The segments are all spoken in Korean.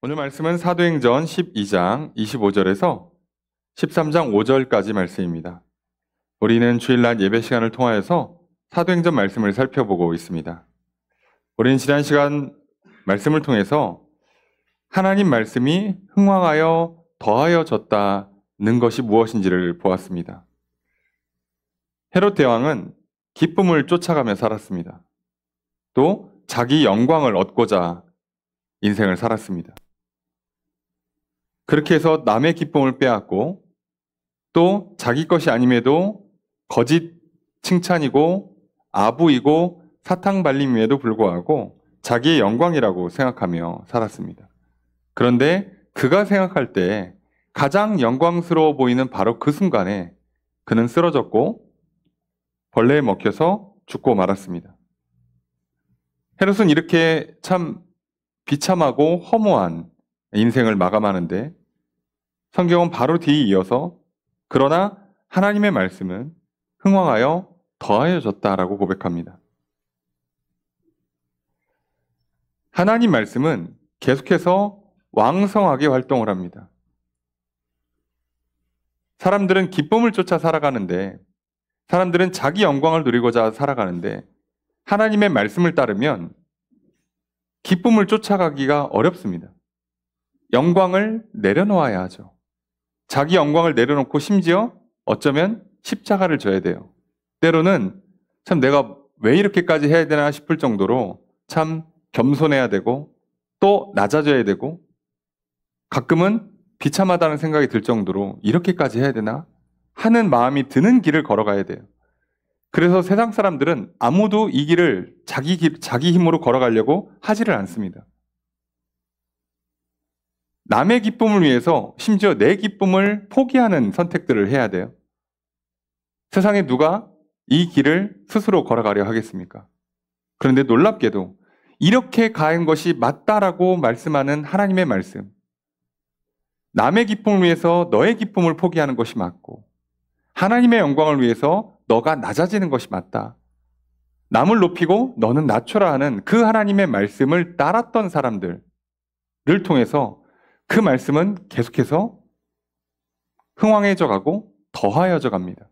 오늘 말씀은 사도행전 12장 25절에서 13장 5절까지 말씀입니다. 우리는 주일날 예배 시간을 통하여서 사도행전 말씀을 살펴보고 있습니다. 우리는 지난 시간 말씀을 통해서 하나님 말씀이 흥왕하여 더하여졌다는 것이 무엇인지를 보았습니다. 헤롯 대왕은 기쁨을 쫓아가며 살았습니다. 또 자기 영광을 얻고자 인생을 살았습니다. 그렇게 해서 남의 기쁨을 빼앗고 또 자기 것이 아님에도 거짓 칭찬이고 아부이고 사탕 발림임에도 불구하고 자기의 영광이라고 생각하며 살았습니다. 그런데 그가 생각할 때 가장 영광스러워 보이는 바로 그 순간에 그는 쓰러졌고 벌레에 먹혀서 죽고 말았습니다. 헤롯은 이렇게 참 비참하고 허무한 인생을 마감하는데 성경은 바로 뒤에 이어서 그러나 하나님의 말씀은 흥왕하여 더하여졌다라고 고백합니다. 하나님 말씀은 계속해서 왕성하게 활동을 합니다. 사람들은 기쁨을 쫓아 살아가는데, 사람들은 자기 영광을 누리고자 살아가는데 하나님의 말씀을 따르면 기쁨을 쫓아가기가 어렵습니다. 영광을 내려놓아야 하죠. 자기 영광을 내려놓고 심지어 어쩌면 십자가를 져야 돼요. 때로는 참 내가 왜 이렇게까지 해야 되나 싶을 정도로 참 겸손해야 되고 또 낮아져야 되고 가끔은 비참하다는 생각이 들 정도로 이렇게까지 해야 되나 하는 마음이 드는 길을 걸어가야 돼요. 그래서 세상 사람들은 아무도 이 길을 자기 힘으로 걸어가려고 하지를 않습니다. 남의 기쁨을 위해서 심지어 내 기쁨을 포기하는 선택들을 해야 돼요. 세상에 누가 이 길을 스스로 걸어가려 하겠습니까? 그런데 놀랍게도 이렇게 가는 것이 맞다라고 말씀하는 하나님의 말씀, 남의 기쁨을 위해서 너의 기쁨을 포기하는 것이 맞고 하나님의 영광을 위해서 너가 낮아지는 것이 맞다. 남을 높이고 너는 낮춰라 하는 그 하나님의 말씀을 따랐던 사람들을 통해서 그 말씀은 계속해서 흥왕해져 가고 더하여져 갑니다.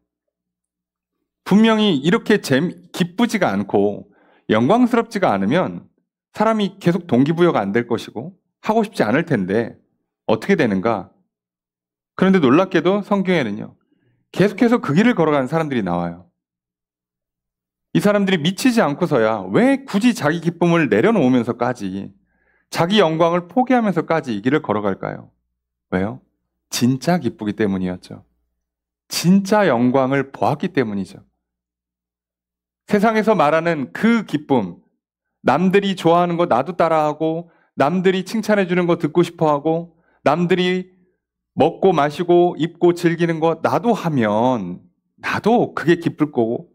분명히 이렇게 기쁘지가 않고 영광스럽지가 않으면 사람이 계속 동기부여가 안 될 것이고 하고 싶지 않을 텐데 어떻게 되는가? 그런데 놀랍게도 성경에는요, 계속해서 그 길을 걸어가는 사람들이 나와요. 이 사람들이 미치지 않고서야 왜 굳이 자기 기쁨을 내려놓으면서까지 자기 영광을 포기하면서까지 이 길을 걸어갈까요? 왜요? 진짜 기쁘기 때문이었죠. 진짜 영광을 보았기 때문이죠. 세상에서 말하는 그 기쁨, 남들이 좋아하는 거 나도 따라하고 남들이 칭찬해 주는 거 듣고 싶어하고 남들이 먹고 마시고 입고 즐기는 거 나도 하면 나도 그게 기쁠 거고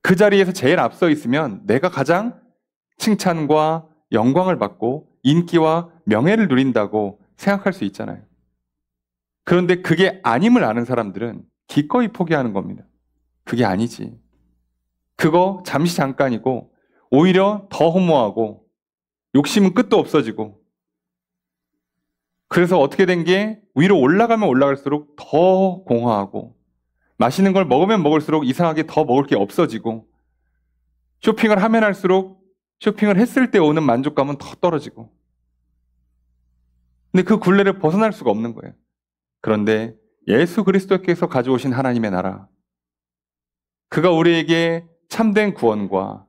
그 자리에서 제일 앞서 있으면 내가 가장 칭찬과 영광을 받고 인기와 명예를 누린다고 생각할 수 있잖아요. 그런데 그게 아님을 아는 사람들은 기꺼이 포기하는 겁니다. 그게 아니지. 그거 잠시 잠깐이고 오히려 더 허무하고 욕심은 끝도 없어지고 그래서 어떻게 된 게 위로 올라가면 올라갈수록 더 공허하고 맛있는 걸 먹으면 먹을수록 이상하게 더 먹을 게 없어지고 쇼핑을 하면 할수록 쇼핑을 했을 때 오는 만족감은 더 떨어지고 근데 그 굴레를 벗어날 수가 없는 거예요. 그런데 예수 그리스도께서 가져오신 하나님의 나라, 그가 우리에게 참된 구원과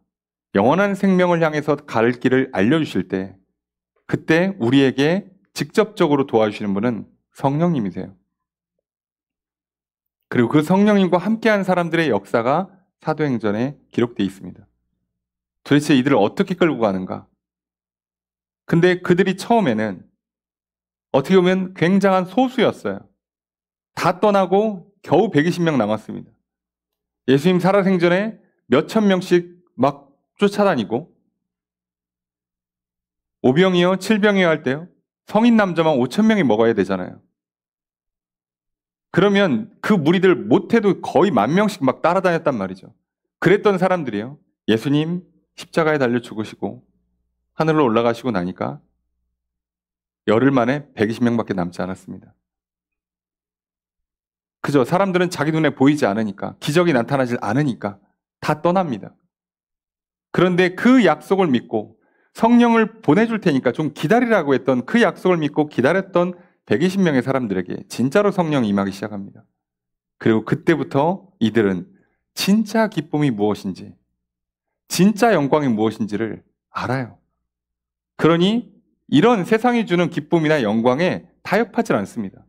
영원한 생명을 향해서 갈 길을 알려주실 때 그때 우리에게 직접적으로 도와주시는 분은 성령님이세요. 그리고 그 성령님과 함께한 사람들의 역사가 사도행전에 기록되어 있습니다. 도대체 이들을 어떻게 끌고 가는가? 근데 그들이 처음에는 어떻게 보면 굉장한 소수였어요. 다 떠나고 겨우 120명 남았습니다. 예수님 살아생전에 몇천 명씩 막 쫓아다니고 오병이어 7병이어 할 때요. 성인 남자만 5천 명이 먹어야 되잖아요. 그러면 그 무리들 못해도 거의 10,000명씩 막 따라다녔단 말이죠. 그랬던 사람들이요. 예수님 십자가에 달려 죽으시고 하늘로 올라가시고 나니까 열흘 만에 120명밖에 남지 않았습니다. 그죠? 사람들은 자기 눈에 보이지 않으니까, 기적이 나타나질 않으니까 다 떠납니다. 그런데 그 약속을 믿고 성령을 보내줄 테니까 좀 기다리라고 했던 그 약속을 믿고 기다렸던 120명의 사람들에게 진짜로 성령이 임하기 시작합니다. 그리고 그때부터 이들은 진짜 기쁨이 무엇인지, 진짜 영광이 무엇인지를 알아요. 그러니 이런 세상이 주는 기쁨이나 영광에 타협하지 않습니다.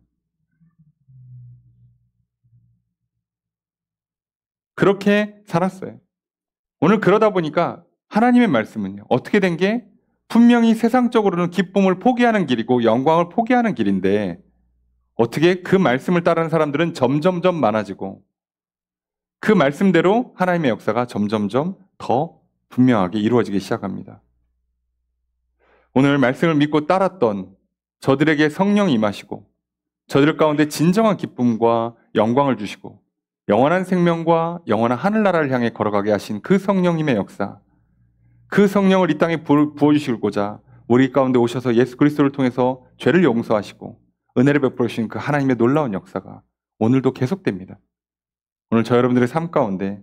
그렇게 살았어요. 오늘 그러다 보니까 하나님의 말씀은요, 어떻게 된 게 분명히 세상적으로는 기쁨을 포기하는 길이고 영광을 포기하는 길인데 어떻게 그 말씀을 따르는 사람들은 점점점 많아지고 그 말씀대로 하나님의 역사가 점점점 더 분명하게 이루어지기 시작합니다. 오늘 말씀을 믿고 따랐던 저들에게 성령이 임하시고 저들 가운데 진정한 기쁨과 영광을 주시고 영원한 생명과 영원한 하늘나라를 향해 걸어가게 하신 그 성령님의 역사, 그 성령을 이 땅에 부어주시고자 우리 가운데 오셔서 예수 그리스도를 통해서 죄를 용서하시고 은혜를 베풀어 주신 그 하나님의 놀라운 역사가 오늘도 계속됩니다. 오늘 저 여러분들의 삶 가운데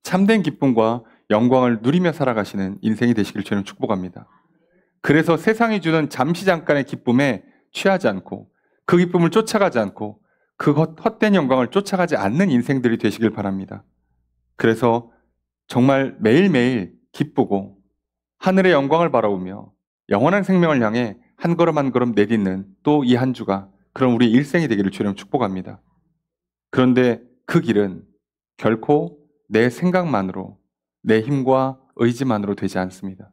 참된 기쁨과 영광을 누리며 살아가시는 인생이 되시길 주님 축복합니다. 그래서 세상이 주는 잠시 잠깐의 기쁨에 취하지 않고 그 기쁨을 쫓아가지 않고 그 헛된 영광을 쫓아가지 않는 인생들이 되시길 바랍니다. 그래서 정말 매일매일 기쁘고 하늘의 영광을 바라보며 영원한 생명을 향해 한 걸음 한 걸음 내딛는 또 이 한 주가 그런 우리의 일생이 되기를 주님 축복합니다. 그런데 그 길은 결코 내 생각만으로 내 힘과 의지만으로 되지 않습니다.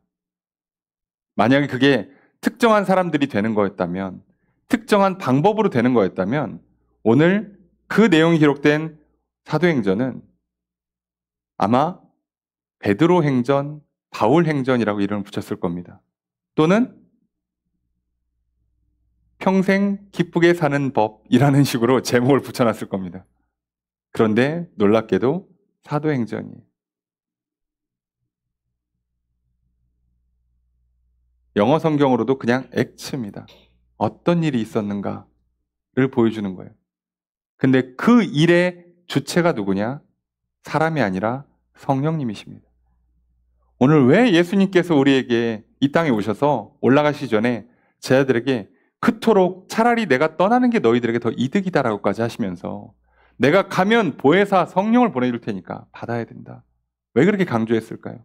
만약에 그게 특정한 사람들이 되는 거였다면, 특정한 방법으로 되는 거였다면 오늘 그 내용이 기록된 사도행전은 아마 베드로 행전, 바울 행전이라고 이름을 붙였을 겁니다. 또는 평생 기쁘게 사는 법이라는 식으로 제목을 붙여놨을 겁니다. 그런데 놀랍게도 사도행전이에요. 영어 성경으로도 그냥 액츠입니다. 어떤 일이 있었는가를 보여주는 거예요. 근데 그 일의 주체가 누구냐? 사람이 아니라 성령님이십니다. 오늘 왜 예수님께서 우리에게 이 땅에 오셔서 올라가시기 전에 제자들에게 그토록 차라리 내가 떠나는 게 너희들에게 더 이득이다라고까지 하시면서 내가 가면 보혜사 성령을 보내줄 테니까 받아야 된다. 왜 그렇게 강조했을까요?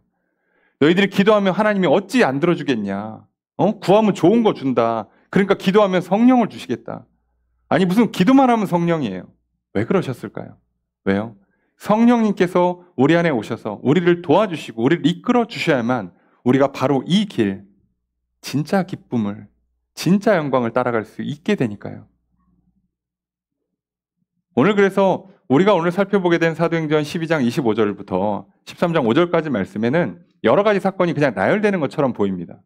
너희들이 기도하면 하나님이 어찌 안 들어주겠냐? 구하면 좋은 거 준다. 그러니까 기도하면 성령을 주시겠다. 아니 무슨 기도만 하면 성령이에요. 왜 그러셨을까요? 왜요? 성령님께서 우리 안에 오셔서 우리를 도와주시고 우리를 이끌어 주셔야만 우리가 바로 이 길, 진짜 기쁨을, 진짜 영광을 따라갈 수 있게 되니까요. 오늘 그래서 우리가 오늘 살펴보게 된 사도행전 12장 25절부터 13장 5절까지 말씀에는 여러 가지 사건이 그냥 나열되는 것처럼 보입니다.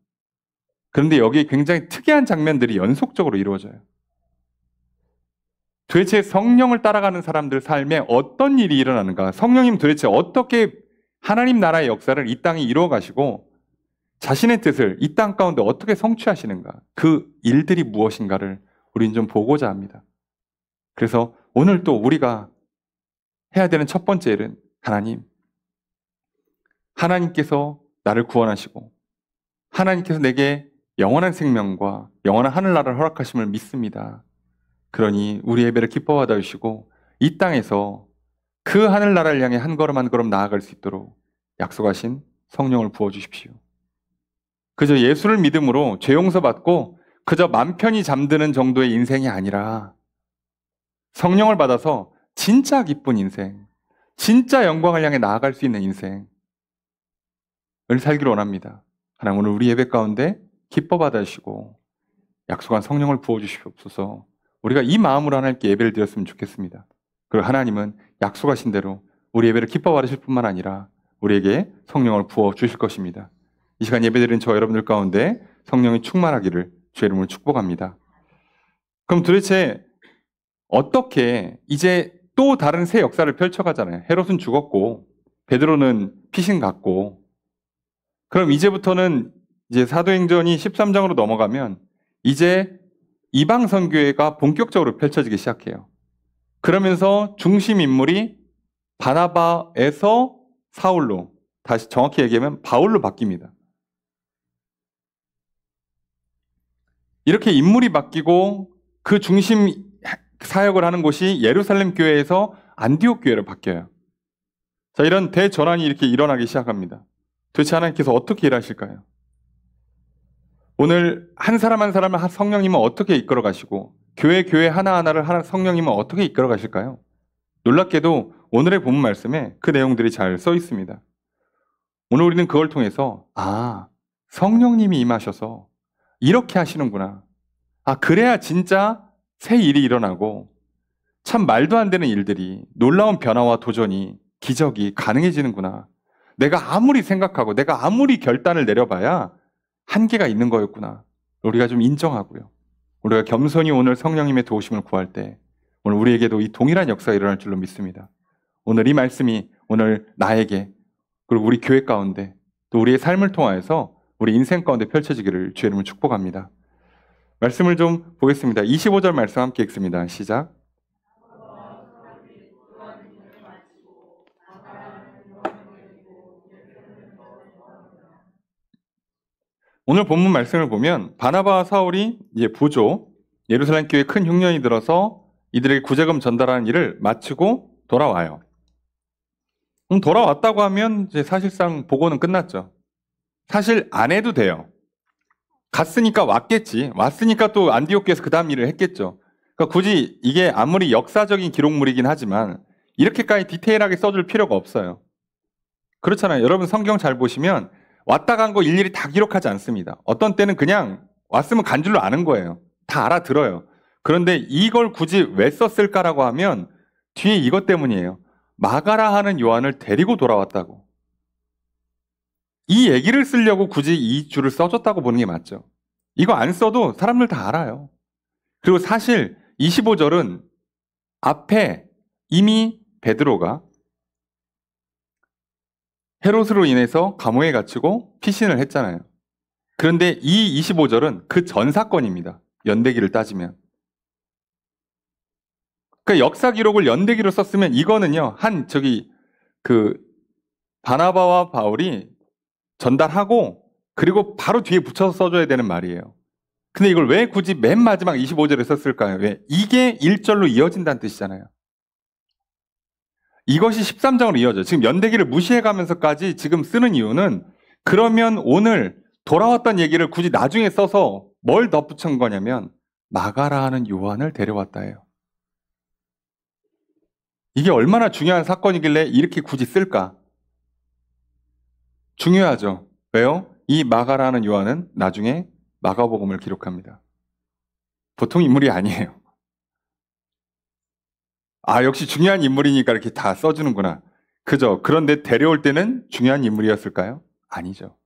그런데 여기에 굉장히 특이한 장면들이 연속적으로 이루어져요. 도대체 성령을 따라가는 사람들 삶에 어떤 일이 일어나는가? 성령님 도대체 어떻게 하나님 나라의 역사를 이 땅에 이루어 가시고 자신의 뜻을 이 땅 가운데 어떻게 성취하시는가? 그 일들이 무엇인가를 우리는 좀 보고자 합니다. 그래서 오늘 또 우리가 해야 되는 첫 번째 일은 하나님께서 나를 구원하시고 하나님께서 내게 영원한 생명과 영원한 하늘나라를 허락하심을 믿습니다. 그러니 우리 예배를 기뻐 받아주시고 이 땅에서 그 하늘나라를 향해 한 걸음 한 걸음 나아갈 수 있도록 약속하신 성령을 부어주십시오. 그저 예수를 믿음으로 죄 용서받고 그저 맘 편히 잠드는 정도의 인생이 아니라 성령을 받아서 진짜 기쁜 인생, 진짜 영광을 향해 나아갈 수 있는 인생을 살기를 원합니다. 하나님 오늘 우리 예배 가운데 기뻐 받아주시고 약속한 성령을 부어주시옵소서. 우리가 이 마음으로 하나님께 예배를 드렸으면 좋겠습니다. 그리고 하나님은 약속하신 대로 우리 예배를 기뻐 받으실 뿐만 아니라 우리에게 성령을 부어주실 것입니다. 이 시간 예배드린 저 여러분들 가운데 성령이 충만하기를 주의 이름으로 축복합니다. 그럼 도대체 어떻게 이제 또 다른 새 역사를 펼쳐가잖아요. 헤롯은 죽었고 베드로는 피신 갔고 그럼 이제부터는 이제 사도행전이 13장으로 넘어가면 이제 이방 선교회가 본격적으로 펼쳐지기 시작해요. 그러면서 중심 인물이 바나바에서 사울로, 다시 정확히 얘기하면 바울로 바뀝니다. 이렇게 인물이 바뀌고 그 중심 사역을 하는 곳이 예루살렘 교회에서 안디옥 교회로 바뀌어요. 자, 이런 대전환이 이렇게 일어나기 시작합니다. 도대체 하나님께서 어떻게 일하실까요? 오늘 한 사람 한 사람을 성령님은 어떻게 이끌어 가시고 교회 하나하나를 성령님은 어떻게 이끌어 가실까요? 놀랍게도 오늘의 본문 말씀에 그 내용들이 잘 써 있습니다. 오늘 우리는 그걸 통해서 성령님이 임하셔서 이렇게 하시는구나. 그래야 진짜 새 일이 일어나고 참 말도 안 되는 일들이, 놀라운 변화와 도전이, 기적이 가능해지는구나. 내가 아무리 생각하고 내가 아무리 결단을 내려봐야 한계가 있는 거였구나. 우리가 좀 인정하고요. 우리가 겸손히 오늘 성령님의 도우심을 구할 때 오늘 우리에게도 이 동일한 역사가 일어날 줄로 믿습니다. 오늘 이 말씀이 오늘 나에게 그리고 우리 교회 가운데 또 우리의 삶을 통하여서 우리 인생 가운데 펼쳐지기를 주의 이름으로 축복합니다. 말씀을 좀 보겠습니다. 25절 말씀 함께 읽습니다. 시작. 오늘 본문 말씀을 보면 바나바와 사울이 이제 부조, 예루살렘 교회에 큰 흉년이 들어서 이들에게 구제금 전달하는 일을 마치고 돌아와요. 돌아왔다고 하면 이제 사실상 보고는 끝났죠. 사실 안 해도 돼요. 갔으니까 왔겠지. 왔으니까 또 안디옥 교회에서 그 다음 일을 했겠죠. 그러니까 굳이 이게 아무리 역사적인 기록물이긴 하지만 이렇게까지 디테일하게 써줄 필요가 없어요. 그렇잖아요. 여러분 성경 잘 보시면 왔다 간 거 일일이 다 기록하지 않습니다. 어떤 때는 그냥 왔으면 간 줄로 아는 거예요. 다 알아들어요. 그런데 이걸 굳이 왜 썼을까라고 하면 뒤에 이것 때문이에요. 마가라 하는 요한을 데리고 돌아왔다고. 이 얘기를 쓰려고 굳이 이 줄을 써줬다고 보는 게 맞죠. 이거 안 써도 사람들 다 알아요. 그리고 사실 25절은 앞에 이미 베드로가 헤롯으로 인해서 감옥에 갇히고 피신을 했잖아요. 그런데 이 25절은 그 전 사건입니다. 연대기를 따지면. 그러니까 역사 기록을 연대기로 썼으면 이거는요, 바나바와 바울이 전달하고 그리고 바로 뒤에 붙여서 써줘야 되는 말이에요. 근데 이걸 왜 굳이 맨 마지막 25절에 썼을까요? 왜? 이게 1절로 이어진다는 뜻이잖아요. 이것이 13장으로 이어져요. 지금 연대기를 무시해가면서까지 지금 쓰는 이유는 그러면 오늘 돌아왔던 얘기를 굳이 나중에 써서 뭘 덧붙인 거냐면 마가라 하는 요한을 데려왔다예요. 이게 얼마나 중요한 사건이길래 이렇게 굳이 쓸까? 중요하죠. 왜요? 이 마가라 하는 요한은 나중에 마가복음을 기록합니다. 보통 인물이 아니에요. 역시 중요한 인물이니까 이렇게 다 써주는구나. 그죠? 그런데 데려올 때는 중요한 인물이었을까요? 아니죠.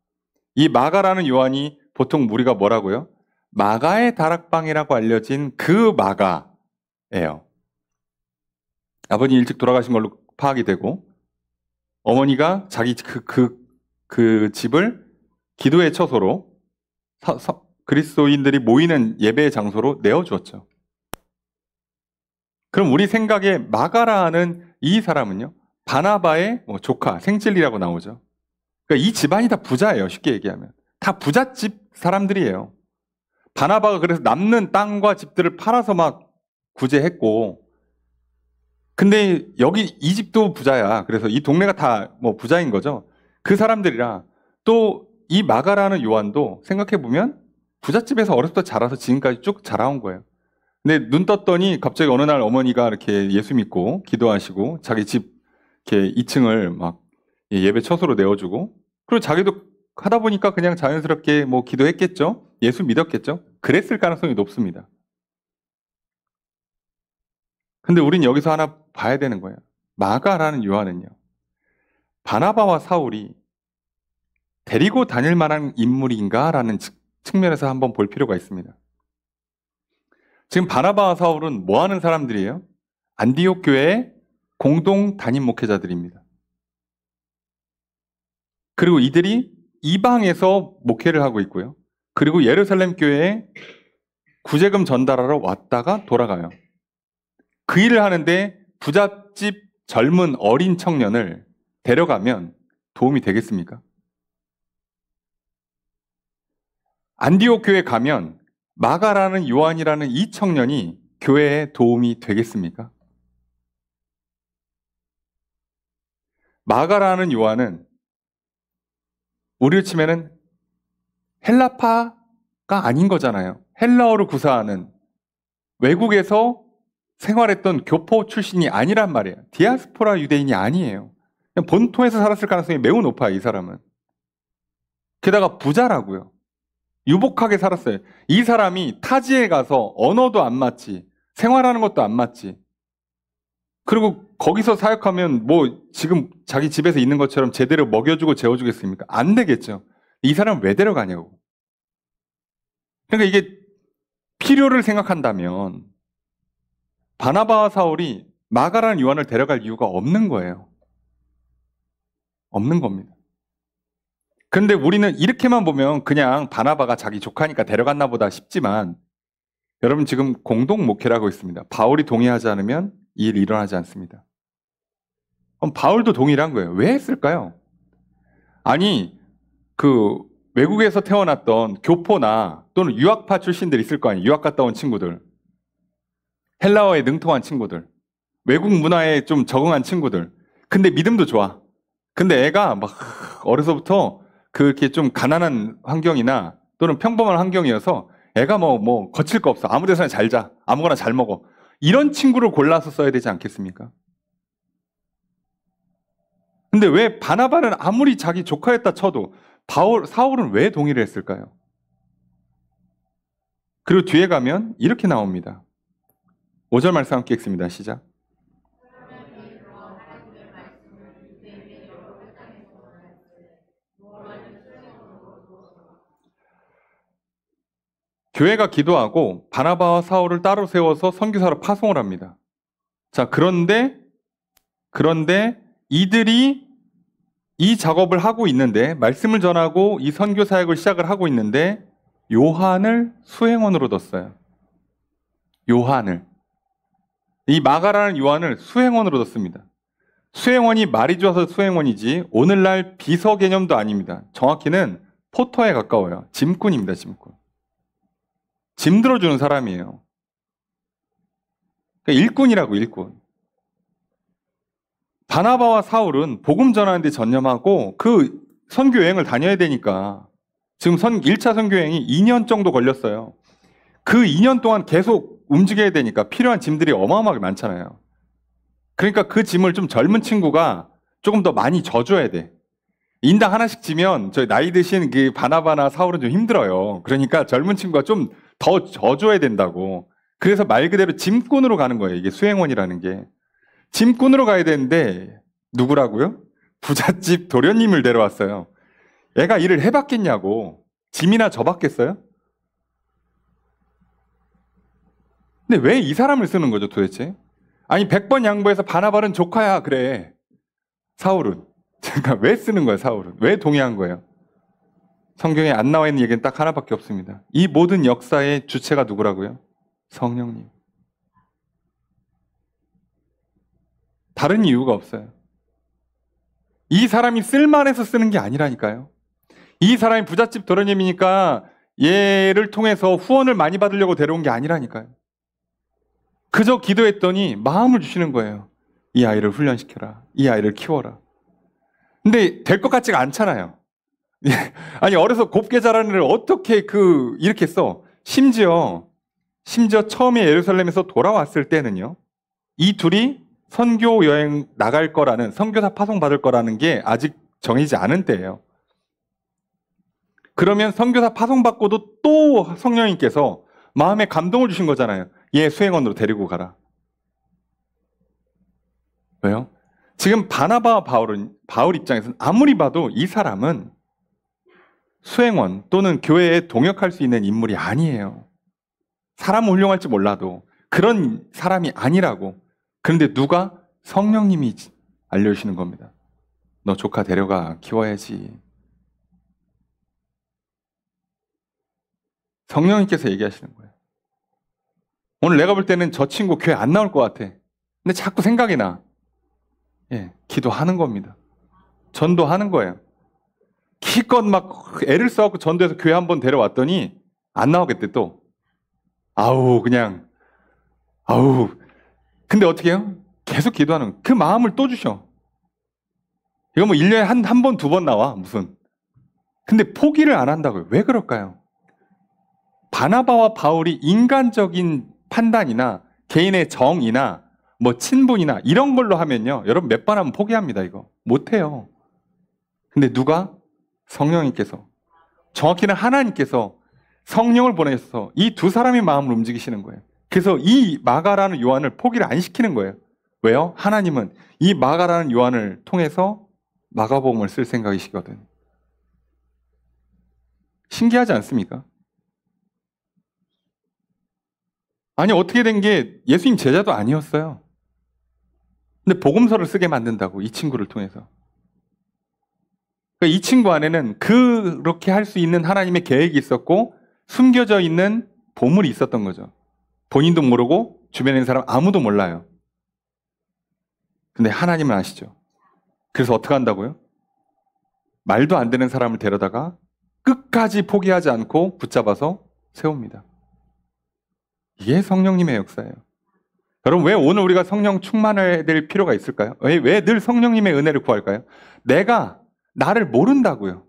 이 마가라는 요한이 보통 우리가 뭐라고요? 마가의 다락방이라고 알려진 그 마가예요. 아버님 일찍 돌아가신 걸로 파악이 되고 어머니가 자기 그 집을 기도의 처소로 그리스도인들이 모이는 예배의 장소로 내어주었죠. 그럼 우리 생각에 마가라 하는 이 사람은요, 바나바의 조카, 생질리라고 나오죠. 그러니까 이 집안이 다 부자예요, 쉽게 얘기하면. 다 부잣집 사람들이에요. 바나바가 그래서 남는 땅과 집들을 팔아서 막 구제했고, 근데 여기 이 집도 부자야. 그래서 이 동네가 다 부자인 거죠. 그 사람들이라 또 이 마가라는 요한도 생각해보면 부잣집에서 어렸을 때 자라서 지금까지 쭉 자라온 거예요. 근데 눈 떴더니 갑자기 어느 날 어머니가 이렇게 예수 믿고 기도하시고 자기 집 이렇게 2층을 막 예배 처소로 내어주고 그리고 자기도 하다 보니까 그냥 자연스럽게 기도했겠죠. 예수 믿었겠죠. 그랬을 가능성이 높습니다. 근데 우린 여기서 하나 봐야 되는 거예요. 마가라는 요한은요, 바나바와 사울이 데리고 다닐 만한 인물인가라는 측면에서 한번 볼 필요가 있습니다. 지금 바나바와 사울은 뭐 하는 사람들이에요? 안디옥 교회의 공동 담임 목회자들입니다. 그리고 이들이 이방에서 목회를 하고 있고요. 그리고 예루살렘 교회에 구제금 전달하러 왔다가 돌아가요. 그 일을 하는데 부잣집 젊은 어린 청년을 데려가면 도움이 되겠습니까? 안디옥 교회 가면 마가라는 요한이라는 이 청년이 교회에 도움이 되겠습니까? 마가라는 요한은 우리로 치면은 헬라파가 아닌 거잖아요. 헬라어를 구사하는 외국에서 생활했던 교포 출신이 아니란 말이에요. 디아스포라 유대인이 아니에요. 그냥 본토에서 살았을 가능성이 매우 높아요, 이 사람은. 게다가 부자라고요. 유복하게 살았어요. 이 사람이 타지에 가서 언어도 안 맞지, 생활하는 것도 안 맞지. 그리고 거기서 사역하면 뭐 지금 자기 집에서 있는 것처럼 제대로 먹여주고 재워주겠습니까? 안 되겠죠. 이 사람 왜 데려가냐고. 그러니까 이게 필요를 생각한다면 바나바와 사울이 마가라는 요한을 데려갈 이유가 없는 거예요. 없는 겁니다. 그런데 우리는 이렇게만 보면 그냥 바나바가 자기 조카니까 데려갔나 보다 싶지만 여러분 지금 공동 목회를 하고 있습니다. 바울이 동의하지 않으면 이 일이 일어나지 않습니다. 그럼 바울도 동의를 한 거예요. 왜 했을까요? 아니 그 외국에서 태어났던 교포나 또는 유학파 출신들 있을 거 아니에요. 유학 갔다 온 친구들. 헬라어에 능통한 친구들. 외국 문화에 좀 적응한 친구들. 근데 믿음도 좋아. 근데 애가 막 어려서부터 그렇게 좀 가난한 환경이나 또는 평범한 환경이어서 애가 뭐 거칠 거 없어. 아무 데서나 잘 자. 아무거나 잘 먹어. 이런 친구를 골라서 써야 되지 않겠습니까? 근데 왜 바나바는 아무리 자기 조카였다 쳐도 사울은 왜 동의를 했을까요? 그리고 뒤에 가면 이렇게 나옵니다. 5절 말씀 함께 읽습니다. 시작. 교회가 기도하고 바나바와 사울을 따로 세워서 선교사로 파송을 합니다. 자, 그런데 이들이 이 작업을 하고 있는데 말씀을 전하고 이 선교 사역을 시작을 하고 있는데 요한을 수행원으로 뒀어요. 요한을. 이 마가라는 요한을 수행원으로 뒀습니다. 수행원이 말이 좋아서 수행원이지 오늘날 비서 개념도 아닙니다. 정확히는 포터에 가까워요. 짐꾼입니다. 짐꾼. 짐 들어주는 사람이에요. 그러니까 일꾼이라고 일꾼. 바나바와 사울은 복음 전하는 데 전념하고 그 선교 여행을 다녀야 되니까 지금 1차 선교 여행이 2년 정도 걸렸어요. 그 2년 동안 계속 움직여야 되니까 필요한 짐들이 어마어마하게 많잖아요. 그러니까 그 짐을 좀 젊은 친구가 조금 더 많이 져줘야 돼. 인당 하나씩 지면 저희 나이 드신 그 바나바나 사울은 좀 힘들어요. 그러니까 젊은 친구가 좀 더 져줘야 된다고. 그래서 말 그대로 짐꾼으로 가는 거예요. 이게 수행원이라는 게. 짐꾼으로 가야 되는데 누구라고요? 부잣집 도련님을 데려왔어요. 애가 일을 해봤겠냐고. 짐이나 져봤겠어요? 근데 왜 이 사람을 쓰는 거죠 도대체? 아니 100번 양보해서 바나바는 조카야 그래. 사울은. 잠깐 왜 쓰는 거예요 사울은? 왜 동의한 거예요? 성경에 안 나와 있는 얘기는 딱 하나밖에 없습니다. 이 모든 역사의 주체가 누구라고요? 성령님. 다른 이유가 없어요. 이 사람이 쓸만해서 쓰는 게 아니라니까요. 이 사람이 부잣집 도련님이니까 얘를 통해서 후원을 많이 받으려고 데려온 게 아니라니까요. 그저 기도했더니 마음을 주시는 거예요. 이 아이를 훈련시켜라. 이 아이를 키워라. 근데 될 것 같지가 않잖아요. 아니 어려서 곱게 자라는 애를 어떻게 이렇게 써? 심지어 처음에 예루살렘에서 돌아왔을 때는요. 이 둘이 선교 여행 나갈 거라는 선교사 파송 받을 거라는 게 아직 정해지지 않은 때예요. 그러면 선교사 파송 받고도 또 성령님께서 마음에 감동을 주신 거잖아요. 얘 수행원으로 데리고 가라. 왜요? 지금 바나바와 바울 입장에서는 아무리 봐도 이 사람은 수행원 또는 교회에 동역할 수 있는 인물이 아니에요. 사람은 훌륭할지 몰라도 그런 사람이 아니라고. 그런데 누가? 성령님이 알려주시는 겁니다. 너 조카 데려가 키워야지. 성령님께서 얘기하시는 거예요. 오늘 내가 볼 때는 저 친구 교회 안 나올 것 같아. 근데 자꾸 생각이 나. 예, 기도하는 겁니다. 전도하는 거예요. 기껏 막 애를 써갖고 전도해서 교회 한번 데려왔더니 안 나오겠대 또. 아우 그냥 아우. 근데 어떻게 해요? 계속 기도하는 그 마음을 또 주셔. 이거 뭐 1년에 한 번, 두 번 나와 무슨. 근데 포기를 안 한다고요. 왜 그럴까요? 바나바와 바울이 인간적인 판단이나 개인의 정이나 뭐 친분이나 이런 걸로 하면요. 여러분 몇 번 하면 포기합니다. 이거 못해요. 근데 누가? 성령님께서, 정확히는 하나님께서 성령을 보내셔서 이 두 사람의 마음을 움직이시는 거예요. 그래서 이 마가라는 요한을 포기를 안 시키는 거예요. 왜요? 하나님은 이 마가라는 요한을 통해서 마가복음을 쓸 생각이시거든. 신기하지 않습니까? 아니 어떻게 된 게 예수님 제자도 아니었어요. 근데 복음서를 쓰게 만든다고, 이 친구를 통해서. 그러니까 이 친구 안에는 그렇게 할 수 있는 하나님의 계획이 있었고 숨겨져 있는 보물이 있었던 거죠. 본인도 모르고 주변에 있는 사람 아무도 몰라요. 근데 하나님은 아시죠. 그래서 어떻게 한다고요? 말도 안 되는 사람을 데려다가 끝까지 포기하지 않고 붙잡아서 세웁니다. 이게 성령님의 역사예요. 여러분 왜 오늘 우리가 성령 충만해야 될 필요가 있을까요? 왜 늘 성령님의 은혜를 구할까요? 내가 나를 모른다고요.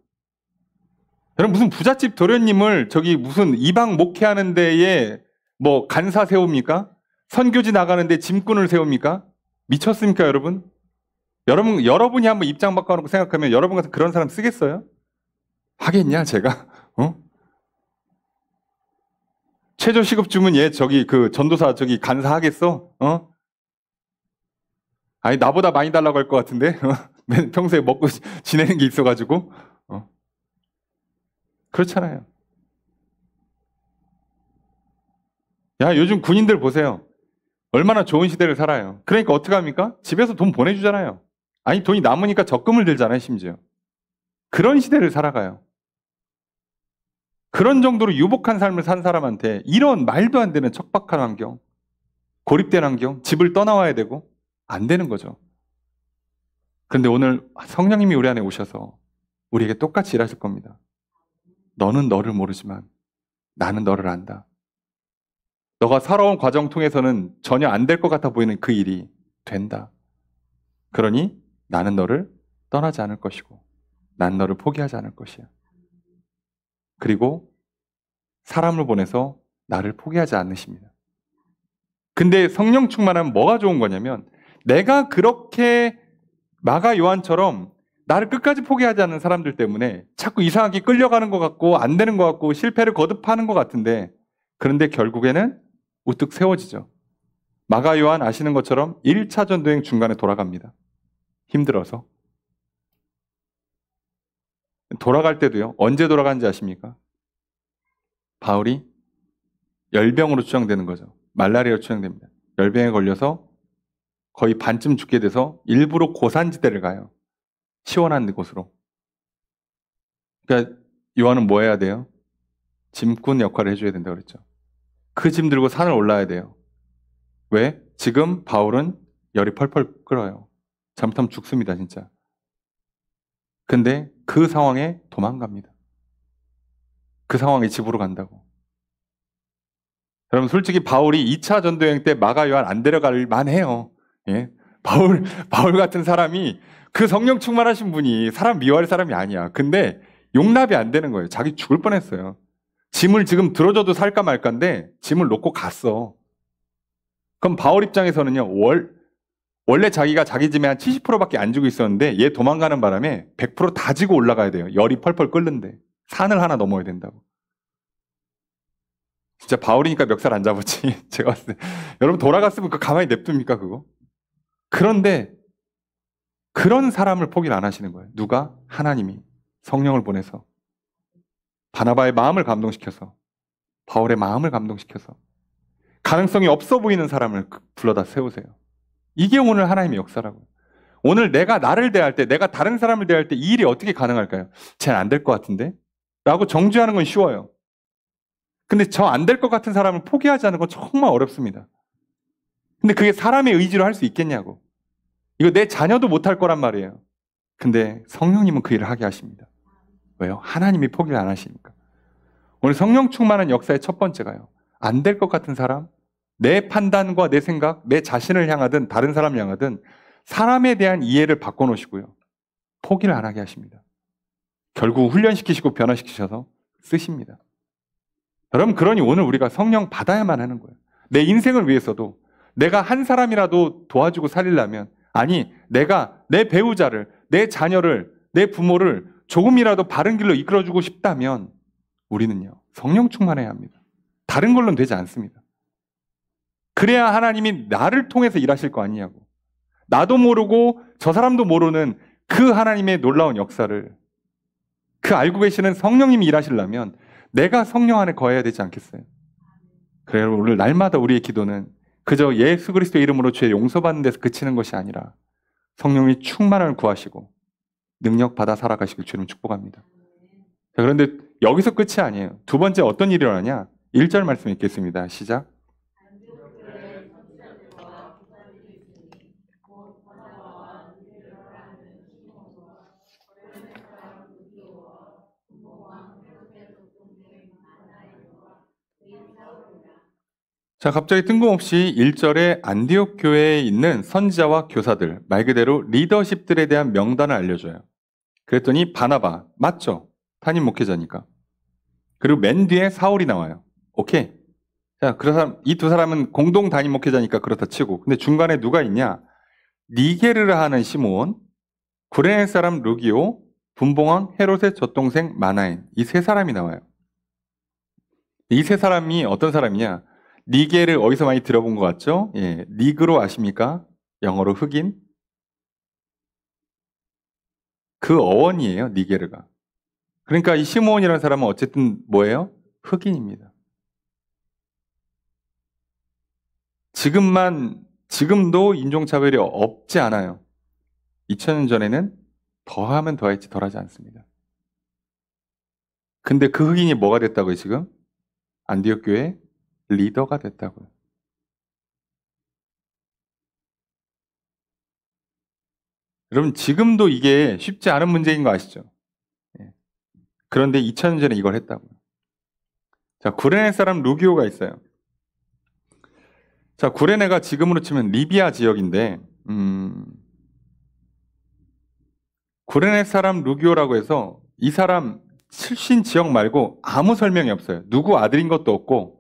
여러분 무슨 부잣집 도련님을 저기 무슨 이방 목회하는 데에 뭐 간사 세웁니까? 선교지 나가는데 짐꾼을 세웁니까? 미쳤습니까 여러분? 여러분이 한번 입장 바꿔놓고 생각하면 여러분 같은 그런 사람 쓰겠어요? 하겠냐 제가? 어? 최저 시급 주면 얘 저기 그 전도사 저기 간사 하겠어? 어? 아니 나보다 많이 달라고 할 것 같은데 평소에 먹고 지내는 게 있어가지고 그렇잖아요. 야 요즘 군인들 보세요. 얼마나 좋은 시대를 살아요. 그러니까 어떻게 합니까? 집에서 돈 보내주잖아요. 아니 돈이 남으니까 적금을 들잖아요 심지어. 그런 시대를 살아가요. 그런 정도로 유복한 삶을 산 사람한테 이런 말도 안 되는 척박한 환경, 고립된 환경, 집을 떠나와야 되고 안 되는 거죠. 그런데 오늘 성령님이 우리 안에 오셔서 우리에게 똑같이 일하실 겁니다. 너는 너를 모르지만 나는 너를 안다. 너가 살아온 과정 통해서는 전혀 안 될 것 같아 보이는 그 일이 된다. 그러니 나는 너를 떠나지 않을 것이고 난 너를 포기하지 않을 것이야. 그리고 사람을 보내서 나를 포기하지 않으십니다. 근데 성령 충만하면 뭐가 좋은 거냐면 내가 그렇게 마가 요한처럼 나를 끝까지 포기하지 않는 사람들 때문에 자꾸 이상하게 끌려가는 것 같고 안 되는 것 같고 실패를 거듭하는 것 같은데 그런데 결국에는 우뚝 세워지죠. 마가 요한 아시는 것처럼 1차 전도행 중간에 돌아갑니다. 힘들어서. 돌아갈 때도요. 언제 돌아간지 아십니까? 바울이 열병으로 추정되는 거죠. 말라리아로 추정됩니다. 열병에 걸려서 거의 반쯤 죽게 돼서 일부러 고산지대를 가요. 시원한 곳으로. 그러니까 요한은 뭐 해야 돼요? 짐꾼 역할을 해줘야 된다고 그랬죠. 그 짐 들고 산을 올라야 돼요. 왜? 지금 바울은 열이 펄펄 끓어요. 잘못하면 죽습니다, 진짜. 근데 그 상황에 도망갑니다. 그 상황에 집으로 간다고. 여러분 솔직히 바울이 2차 전도여행 때 마가 요한 안 데려갈 만해요. 예? 바울 같은 사람이 그 성령 충만하신 분이 사람 미워할 사람이 아니야. 근데 용납이 안 되는 거예요. 자기 죽을 뻔했어요. 짐을 지금 들어줘도 살까 말까인데 짐을 놓고 갔어. 그럼 바울 입장에서는요. 원래 자기가 자기 짐에 한 70%밖에 안 지고 있었는데 얘 도망가는 바람에 100% 다 지고 올라가야 돼요. 열이 펄펄 끓는데. 산을 하나 넘어야 된다고. 진짜 바울이니까 멱살 안 잡았지. 제가 봤을 때. 여러분 돌아갔으면 그 가만히 냅둡니까 그거? 그런데 그런 사람을 포기를 안 하시는 거예요. 누가? 하나님이 성령을 보내서 바나바의 마음을 감동시켜서 바울의 마음을 감동시켜서 가능성이 없어 보이는 사람을 불러다 세우세요. 이게 오늘 하나님의 역사라고요. 오늘 내가 나를 대할 때, 내가 다른 사람을 대할 때 이 일이 어떻게 가능할까요? 쟤는 안 될 것 같은데? 라고 정죄하는 건 쉬워요. 근데 저 안 될 것 같은 사람을 포기하지 않는 건 정말 어렵습니다. 근데 그게 사람의 의지로 할 수 있겠냐고. 이거 내 자녀도 못할 거란 말이에요. 근데 성령님은 그 일을 하게 하십니다. 왜요? 하나님이 포기를 안 하시니까. 오늘 성령 충만한 역사의 첫 번째가요. 안 될 것 같은 사람, 내 판단과 내 생각, 내 자신을 향하든 다른 사람을 향하든 사람에 대한 이해를 바꿔놓으시고요. 포기를 안 하게 하십니다. 결국 훈련시키시고 변화시키셔서 쓰십니다. 여러분, 그러니 오늘 우리가 성령 받아야만 하는 거예요. 내 인생을 위해서도 내가 한 사람이라도 도와주고 살리려면, 아니, 내가 내 배우자를, 내 자녀를, 내 부모를 조금이라도 바른 길로 이끌어주고 싶다면 우리는요, 성령 충만해야 합니다. 다른 걸로는 되지 않습니다. 그래야 하나님이 나를 통해서 일하실 거 아니냐고. 나도 모르고 저 사람도 모르는 그 하나님의 놀라운 역사를, 그 알고 계시는 성령님이 일하시려면 내가 성령 안에 거해야 되지 않겠어요? 그래요. 오늘 날마다 우리의 기도는 그저 예수 그리스도의 이름으로 죄 용서받는 데서 그치는 것이 아니라 성령이 충만함을 구하시고 능력 받아 살아가시길 주님 축복합니다. 자, 그런데 여기서 끝이 아니에요. 두 번째 어떤 일이 일어나냐? 1절 말씀 읽겠습니다. 시작. 자, 갑자기 뜬금없이 1절에 안디옥 교회에 있는 선지자와 교사들, 말 그대로 리더십들에 대한 명단을 알려줘요. 그랬더니 바나바, 맞죠? 담임 목회자니까. 그리고 맨 뒤에 사울이 나와요. 오케이. 자, 이 두 사람은 공동 담임 목회자니까 그렇다 치고. 근데 중간에 누가 있냐? 니게르를 하는 시므온, 구레네 사람 루기오, 분봉왕 헤롯의 젖동생 마나엔. 이 세 사람이 나와요. 이 세 사람이 어떤 사람이냐? 니게를 어디서 많이 들어본 것 같죠? 예, 니그로 아십니까? 영어로 흑인. 그 어원이에요, 니게르가. 그러니까 이 시므온이라는 사람은 어쨌든 뭐예요? 흑인입니다. 지금도 인종차별이 없지 않아요. 2000년 전에는 더하면 더했지 덜하지 않습니다. 근데 그 흑인이 뭐가 됐다고요, 지금? 안디옥 교회 리더가 됐다고요. 여러분, 지금도 이게 쉽지 않은 문제인 거 아시죠? 예. 그런데 2000년 전에 이걸 했다고요. 자, 구레네 사람 루기오가 있어요. 자, 구레네가 지금으로 치면 리비아 지역인데, 구레네 사람 루기오라고 해서 이 사람 출신 지역 말고 아무 설명이 없어요. 누구 아들인 것도 없고,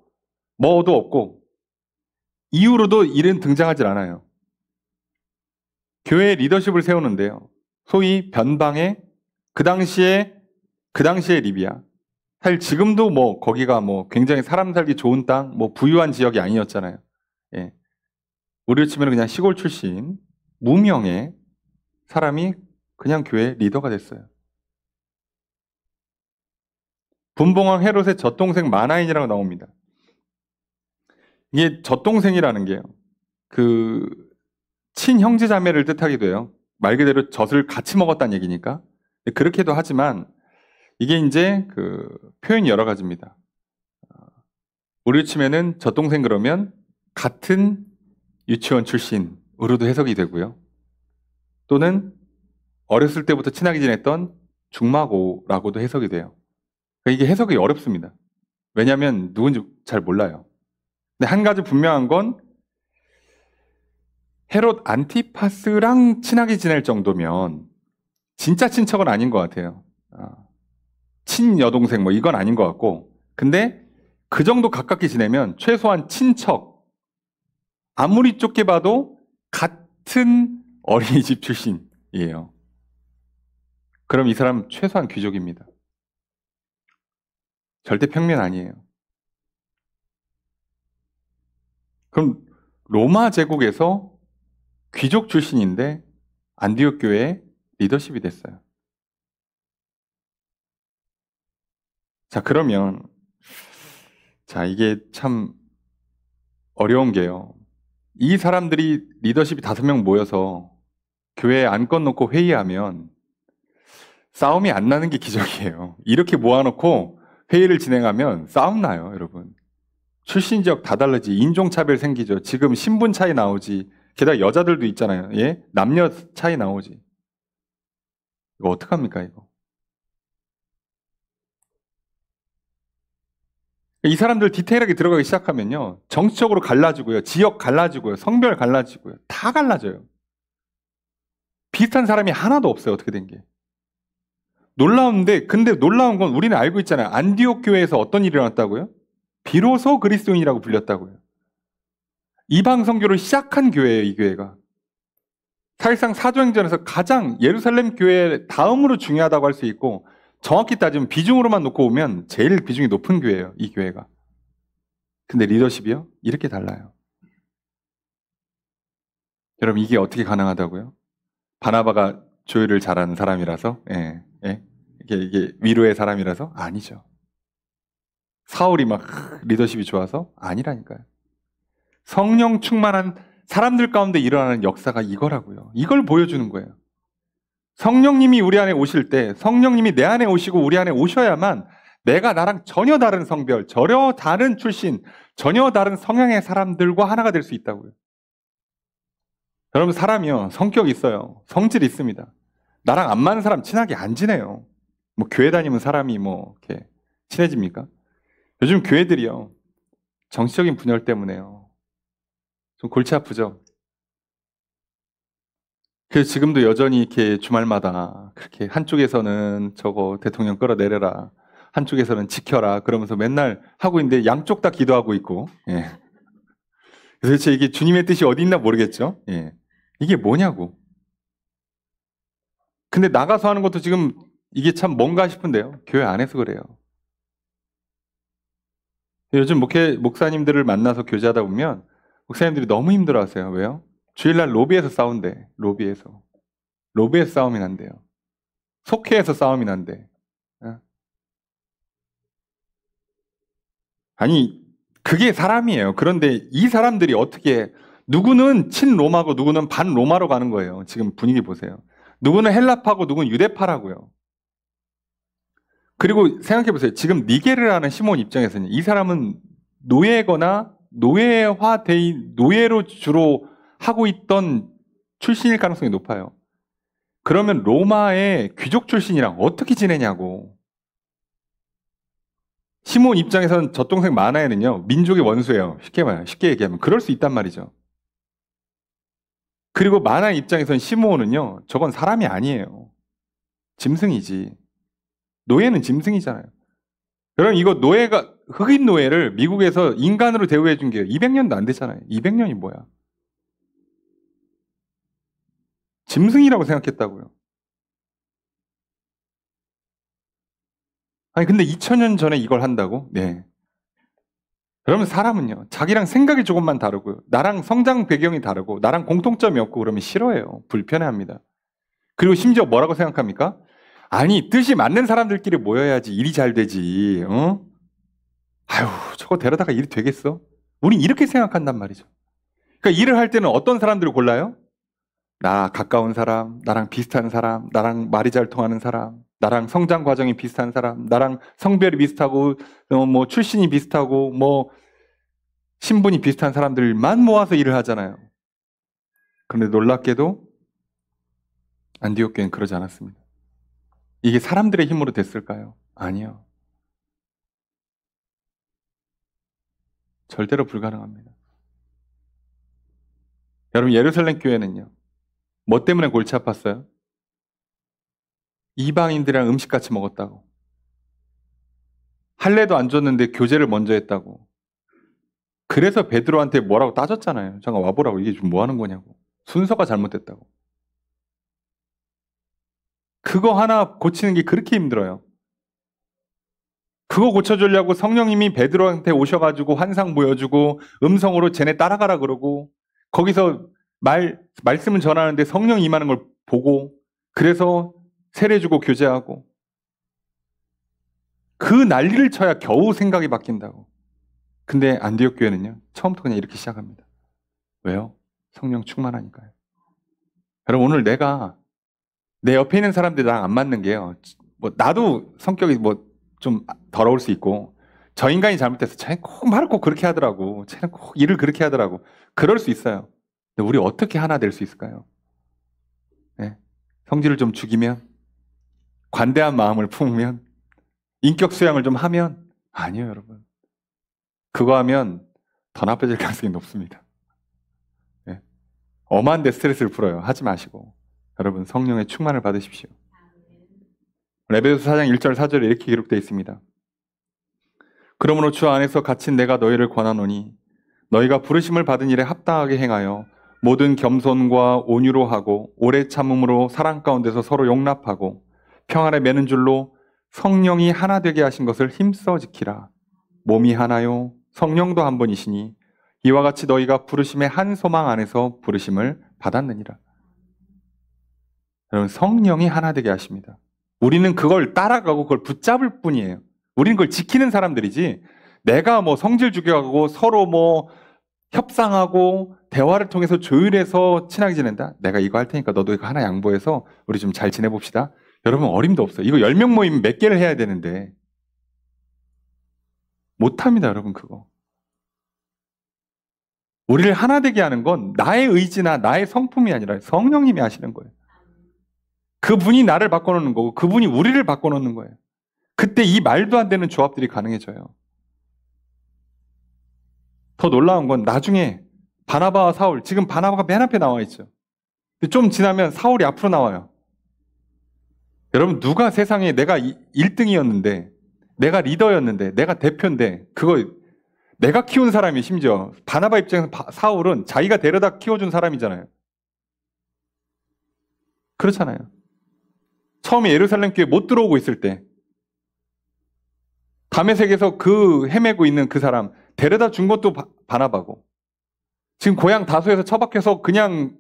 뭐도 없고, 이후로도 이름 등장하지 않아요. 교회의 리더십을 세우는데요. 소위 변방의 그 당시에 리비아. 사실 지금도 거기가 굉장히 사람 살기 좋은 땅, 부유한 지역이 아니었잖아요. 예. 우리로 치면 그냥 시골 출신, 무명의 사람이 그냥 교회 리더가 됐어요. 분봉왕 헤롯의 젖동생 마나인이라고 나옵니다. 이게 젖동생이라는 게요. 친형제 자매를 뜻하기도 해요. 말 그대로 젖을 같이 먹었다는 얘기니까. 그렇게도 하지만 이게 이제 표현이 여러 가지입니다. 우리로 치면은 젖동생 그러면 같은 유치원 출신으로도 해석이 되고요. 또는 어렸을 때부터 친하게 지냈던 중마고라고도 해석이 돼요. 이게 해석이 어렵습니다. 왜냐하면 누군지 잘 몰라요. 근데 한 가지 분명한 건 헤롯 안티파스랑 친하게 지낼 정도면 진짜 친척은 아닌 것 같아요. 친여동생 이건 아닌 것 같고, 근데 그 정도 가깝게 지내면 최소한 친척, 아무리 좁게 봐도 같은 어린이집 출신이에요. 그럼 이 사람 최소한 귀족입니다. 절대 평면 아니에요. 그럼 로마 제국에서 귀족 출신인데 안디옥 교회의 리더십이 됐어요. 자, 그러면 이게 참 어려운 게요. 이 사람들이 리더십이 5명 모여서 교회에 안건 놓고 회의하면 싸움이 안 나는 게 기적이에요. 이렇게 모아놓고 회의를 진행하면 싸움 나요, 여러분. 출신 지역 다 다르지. 인종차별 생기죠. 지금 신분 차이 나오지. 게다가 여자들도 있잖아요. 예? 남녀 차이 나오지. 이거 어떡합니까, 이거? 이 사람들 디테일하게 들어가기 시작하면요. 정치적으로 갈라지고요. 지역 갈라지고요. 성별 갈라지고요. 다 갈라져요. 비슷한 사람이 하나도 없어요. 어떻게 된 게. 놀라운데, 근데 놀라운 건 우리는 알고 있잖아요. 안디옥 교회에서 어떤 일이 일어났다고요? 비로소 그리스도인이라고 불렸다고요. 이방 선교를 시작한 교회예요, 이 교회가. 사실상 사도행전에서 가장 예루살렘 교회 다음으로 중요하다고 할 수 있고, 정확히 따지면 비중으로만 놓고 보면 제일 비중이 높은 교회예요, 이 교회가. 근데 리더십이요? 이렇게 달라요. 여러분, 이게 어떻게 가능하다고요? 바나바가 조율을 잘하는 사람이라서? 예, 예. 이게 위로의 사람이라서? 아니죠. 사울이 막 리더십이 좋아서? 아니라니까요. 성령 충만한 사람들 가운데 일어나는 역사가 이거라고요. 이걸 보여주는 거예요. 성령님이 우리 안에 오실 때, 성령님이 내 안에 오시고 우리 안에 오셔야만 내가 나랑 전혀 다른 성별, 전혀 다른 출신, 전혀 다른 성향의 사람들과 하나가 될 수 있다고요. 여러분, 사람이요, 성격 있어요. 성질 있습니다. 나랑 안 맞는 사람 친하게 안 지내요. 뭐 교회 다니면 사람이 뭐 이렇게 친해집니까? 요즘 교회들이요, 정치적인 분열 때문에요, 좀 골치 아프죠. 그래서 지금도 여전히 이렇게 주말마다 그렇게 한쪽에서는 저거 대통령 끌어내려라, 한쪽에서는 지켜라 그러면서 맨날 하고 있는데 양쪽 다 기도하고 있고, 예. 도대체 이게 주님의 뜻이 어디 있나 모르겠죠. 예. 이게 뭐냐고. 근데 나가서 하는 것도 지금 이게 참 뭔가 싶은데요. 교회 안에서 그래요. 요즘 목사님들을 만나서 교제하다 보면 목사님들이 너무 힘들어하세요. 왜요? 주일날 로비에서 싸운대. 로비에서 싸움이 난대요. 속회에서 싸움이 난대. 아니, 그게 사람이에요. 그런데 이 사람들이 어떻게, 누구는 친로마고 누구는 반로마로 가는 거예요. 지금 분위기 보세요. 누구는 헬라파고 누구는 유대파라고요. 그리고 생각해 보세요. 지금 니게르라는 시몬 입장에서는 이 사람은 노예거나 노예로 주로 하고 있던 출신일 가능성이 높아요. 그러면 로마의 귀족 출신이랑 어떻게 지내냐고. 시몬 입장에서는 저 동생 마나에는요, 민족의 원수예요. 쉽게 얘기하면. 그럴 수 있단 말이죠. 그리고 마나 입장에서는 시몬은요, 저건 사람이 아니에요. 짐승이지. 노예는 짐승이잖아요. 여러분, 이거 흑인 노예를 미국에서 인간으로 대우해 준 게 200년도 안 됐잖아요. 200년이 뭐야. 짐승이라고 생각했다고요. 아니, 근데 2000년 전에 이걸 한다고? 네. 그러면 사람은요, 자기랑 생각이 조금만 다르고요, 나랑 성장 배경이 다르고, 나랑 공통점이 없고 그러면 싫어해요. 불편해합니다. 그리고 심지어 뭐라고 생각합니까? 아니, 뜻이 맞는 사람들끼리 모여야지 일이 잘 되지. 어? 아유, 저거 데려다가 일이 되겠어? 우린 이렇게 생각한단 말이죠. 그러니까 일을 할 때는 어떤 사람들을 골라요? 나 가까운 사람, 나랑 비슷한 사람, 나랑 말이 잘 통하는 사람, 나랑 성장 과정이 비슷한 사람, 나랑 성별이 비슷하고, 뭐 출신이 비슷하고, 뭐 신분이 비슷한 사람들만 모아서 일을 하잖아요. 그런데 놀랍게도 안디옥 교회는 그러지 않았습니다. 이게 사람들의 힘으로 됐을까요? 아니요. 절대로 불가능합니다. 여러분, 예루살렘 교회는요, 뭐 때문에 골치 아팠어요? 이방인들이랑 음식 같이 먹었다고. 할례도 안 줬는데 교제를 먼저 했다고. 그래서 베드로한테 뭐라고 따졌잖아요. 잠깐 와보라고. 이게 지금 뭐 하는 거냐고. 순서가 잘못됐다고. 그거 하나 고치는 게 그렇게 힘들어요. 그거 고쳐주려고 성령님이 베드로한테 오셔가지고 환상 보여주고 음성으로 쟤네 따라가라 그러고, 거기서 말씀을 전하는데 성령 임하는 걸 보고, 그래서 세례 주고 교제하고, 그 난리를 쳐야 겨우 생각이 바뀐다고. 근데 안디옥 교회는요, 처음부터 그냥 이렇게 시작합니다. 왜요? 성령 충만하니까요. 여러분, 오늘 내 옆에 있는 사람들이 나랑 안 맞는 게요, 뭐 나도 성격이 뭐 좀 더러울 수 있고, 저 인간이 잘못해서 쟤는 꼭 말을 꼭 그렇게 하더라고. 쟤는 꼭 일을 그렇게 하더라고. 그럴 수 있어요. 근데 우리 어떻게 하나 될 수 있을까요? 네. 성질을 좀 죽이면, 관대한 마음을 품으면, 인격 수양을 좀 하면, 아니요, 여러분. 그거 하면 더 나빠질 가능성이 높습니다. 네. 엄한 데 스트레스를 풀어요. 하지 마시고. 여러분, 성령의 충만을 받으십시오. 에베소서 4장 1절 4절에 이렇게 기록되어 있습니다. 그러므로 주 안에서 갇힌 내가 너희를 권하노니 너희가 부르심을 받은 일에 합당하게 행하여 모든 겸손과 온유로 하고 오래 참음으로 사랑 가운데서 서로 용납하고 평안에 매는 줄로 성령이 하나 되게 하신 것을 힘써 지키라. 몸이 하나요 성령도 한 분이시니 이와 같이 너희가 부르심의 한 소망 안에서 부르심을 받았느니라. 여러분, 성령이 하나 되게 하십니다. 우리는 그걸 따라가고 그걸 붙잡을 뿐이에요. 우리는 그걸 지키는 사람들이지, 내가 뭐 성질 죽여가고 서로 뭐 협상하고 대화를 통해서 조율해서 친하게 지낸다? 내가 이거 할 테니까 너도 이거 하나 양보해서 우리 좀 잘 지내봅시다. 여러분, 어림도 없어요. 이거 10명 모이면 몇 개를 해야 되는데 못합니다, 여러분. 그거. 우리를 하나 되게 하는 건 나의 의지나 나의 성품이 아니라 성령님이 하시는 거예요. 그분이 나를 바꿔놓는 거고 그분이 우리를 바꿔놓는 거예요. 그때 이 말도 안 되는 조합들이 가능해져요. 더 놀라운 건 나중에 바나바와 사울, 지금 바나바가 맨 앞에 나와 있죠. 근데 좀 지나면 사울이 앞으로 나와요. 여러분, 누가 세상에 내가 1등이었는데, 내가 리더였는데, 내가 대표인데, 그거 내가 키운 사람이, 심지어 바나바 입장에서 사울은 자기가 데려다 키워준 사람이잖아요. 그렇잖아요. 처음에 예루살렘 교회 못 들어오고 있을 때 다메섹에서 그 헤매고 있는 그 사람 데려다 준 것도 바나바고, 지금 고향 다소에서 처박혀서 그냥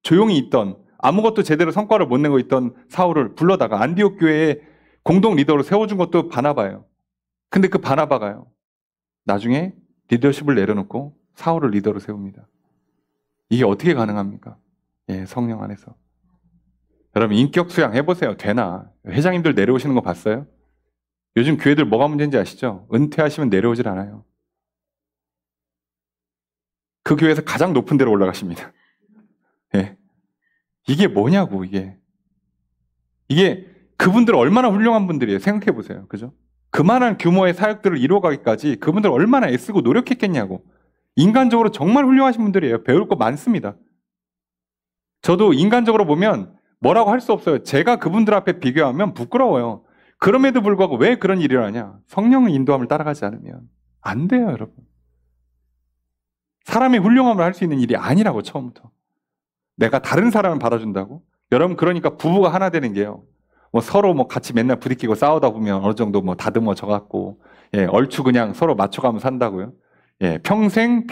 조용히 있던, 아무것도 제대로 성과를 못 내고 있던 사울을 불러다가 안디옥 교회의 공동 리더로 세워준 것도 바나바예요. 근데 그 바나바가요, 나중에 리더십을 내려놓고 사울을 리더로 세웁니다. 이게 어떻게 가능합니까? 예, 성령 안에서. 여러분, 인격 수양 해보세요. 되나? 회장님들 내려오시는 거 봤어요? 요즘 교회들 뭐가 문제인지 아시죠? 은퇴하시면 내려오질 않아요. 그 교회에서 가장 높은 데로 올라가십니다. 예. 이게 뭐냐고, 이게. 이게 그분들 얼마나 훌륭한 분들이에요. 생각해 보세요. 그죠? 그만한 규모의 사역들을 이루어가기까지 그분들 얼마나 애쓰고 노력했겠냐고. 인간적으로 정말 훌륭하신 분들이에요. 배울 거 많습니다. 저도 인간적으로 보면 뭐라고 할 수 없어요. 제가 그분들 앞에 비교하면 부끄러워요. 그럼에도 불구하고 왜 그런 일을 하냐? 성령의 인도함을 따라가지 않으면 안 돼요, 여러분. 사람의 훌륭함을 할 수 있는 일이 아니라고, 처음부터. 내가 다른 사람을 받아준다고? 여러분, 그러니까 부부가 하나 되는 게요, 뭐 서로 뭐 같이 맨날 부딪히고 싸우다 보면 어느 정도 뭐 다듬어져 갖고, 예, 얼추 그냥 서로 맞춰가면서 산다고요. 예, 평생,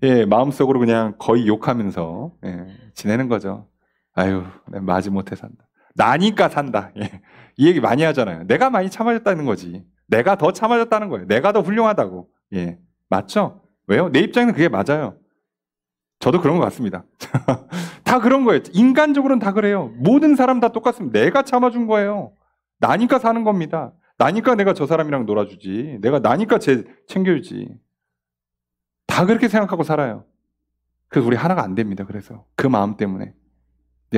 예, 마음속으로 그냥 거의 욕하면서, 예, 지내는 거죠. 아유, 내가 마지 못해 산다. 나니까 산다. 예, 이 얘기 많이 하잖아요. 내가 많이 참아줬다는 거지. 내가 더 참아줬다는 거예요. 내가 더 훌륭하다고. 예, 맞죠? 왜요? 내 입장에는 그게 맞아요. 저도 그런 것 같습니다. 다 그런 거예요. 인간적으로는 다 그래요. 모든 사람 다 똑같습니다. 내가 참아준 거예요. 나니까 사는 겁니다. 나니까 내가 저 사람이랑 놀아주지. 내가 나니까 챙겨주지. 다 그렇게 생각하고 살아요. 그래서 우리 하나가 안 됩니다. 그래서 그 마음 때문에.